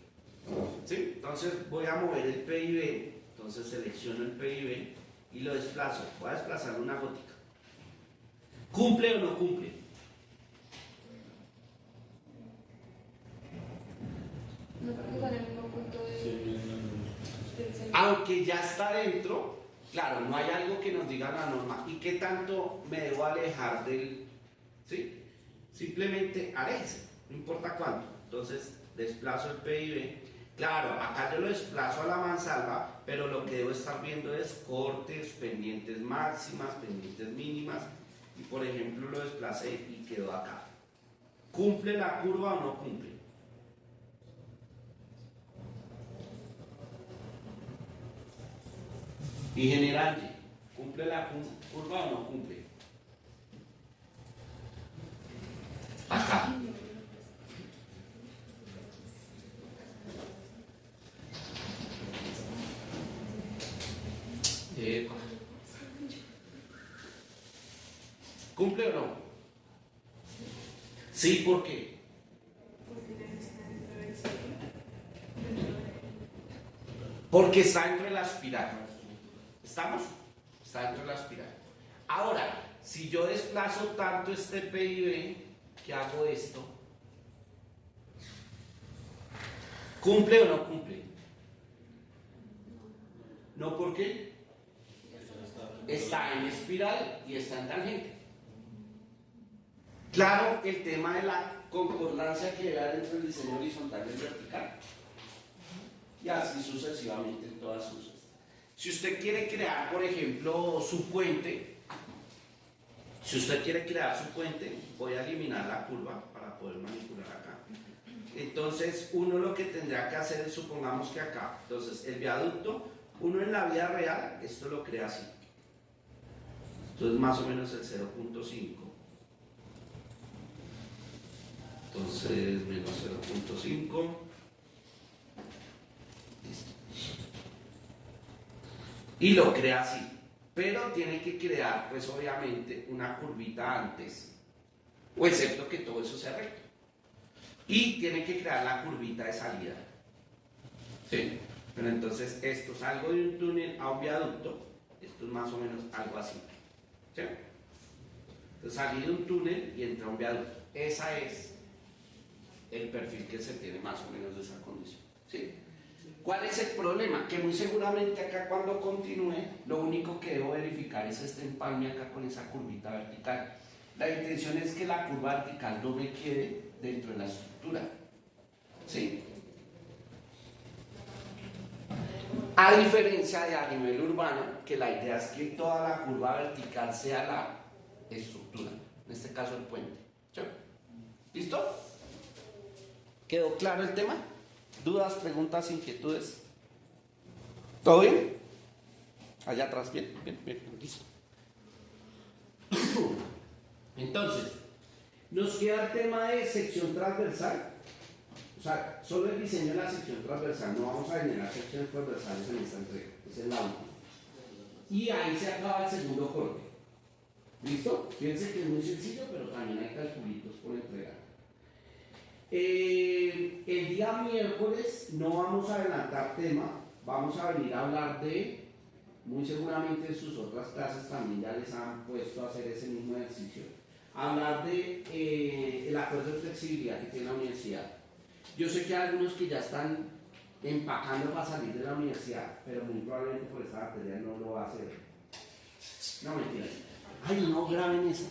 Speaker 1: ¿Sí? Entonces voy a mover el PIB. Entonces selecciono el PIB y lo desplazo. Voy a desplazar una gótica. ¿Cumple o no cumple?
Speaker 3: No, porque está en el mismo punto de... del centro.
Speaker 1: Aunque ya está dentro, claro, no hay algo que nos diga la norma. ¿Y qué tanto me debo alejar del...? ¿Sí? Simplemente aléjese, no importa cuánto. Entonces, desplazo el PIB. Claro, acá yo lo desplazo a la mansalva, pero lo que debo estar viendo es cortes, pendientes máximas, pendientes mínimas. Y por ejemplo, lo desplacé y quedó acá. ¿Cumple la curva o no cumple? Y general, ¿cumple la curva o no cumple? Acá. Epa. ¿Cumple o no? Sí, ¿por qué? Porque está dentro de la espiral. ¿Estamos? Está dentro de la espiral. Ahora, si yo desplazo tanto este PIB, que hago esto, ¿cumple o no cumple? ¿No por qué? Está en espiral y está en tangente. Claro, el tema de la concordancia que debe haber entre el diseño horizontal y el vertical. Y así sucesivamente en todas sus. Si usted quiere crear, por ejemplo, su puente, voy a eliminar la curva para poder manipular acá. Entonces uno lo que tendría que hacer es, supongamos que acá, entonces el viaducto, uno en la vida real, esto lo crea así. Esto es más o menos el 0.5. Entonces menos 0.5. Listo. Y lo crea así. Pero tiene que crear, pues obviamente, una curvita antes. O excepto que todo eso sea recto. Y tiene que crear la curvita de salida. ¿Sí? Pero entonces esto es algo de un túnel a un viaducto. Esto es más o menos algo así. ¿Sí? Entonces salí de un túnel y entra a un viaducto. Esa es el perfil que se tiene más o menos de esa condición. ¿Sí? ¿Cuál es el problema? Que muy seguramente acá cuando continúe, lo único que debo verificar es este empalme acá con esa curvita vertical. La intención es que la curva vertical no me quede dentro de la estructura. ¿Sí? A diferencia de a nivel urbano, que la idea es que toda la curva vertical sea la estructura, en este caso el puente. ¿Sí? ¿Listo? ¿Quedó claro el tema? ¿Dudas, preguntas, inquietudes? ¿Todo bien? Allá atrás, bien, listo. Entonces, nos queda el tema de sección transversal. O sea, solo el diseño de la sección transversal, no vamos a generar secciones transversales en esta entrega, es el última. Y ahí se acaba el segundo corte. ¿Listo? Fíjense que es muy sencillo, pero también hay calculitos por entregar. El día miércoles no vamos a adelantar tema, vamos a venir a hablar de, muy seguramente en sus otras clases también ya les han puesto a hacer ese mismo ejercicio, hablar de el acuerdo de flexibilidad que tiene la universidad. Yo sé que hay algunos que ya están empacando para salir de la universidad, pero muy probablemente por esta materia no lo va a hacer. No, mentira. Ay, no graben esa.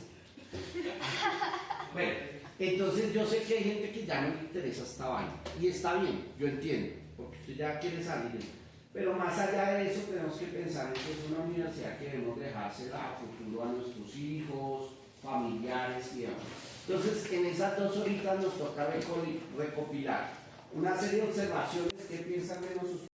Speaker 1: Bueno, entonces yo sé que hay gente que ya no le interesa esta vaina. Y está bien, yo entiendo, porque usted ya quiere salir. Pero más allá de eso tenemos que pensar en que es una universidad que debemos dejársela a futuro a nuestros hijos, familiares y demás. Entonces, en esas 2 horitas nos toca recopilar una serie de observaciones que piensan menos ustedes.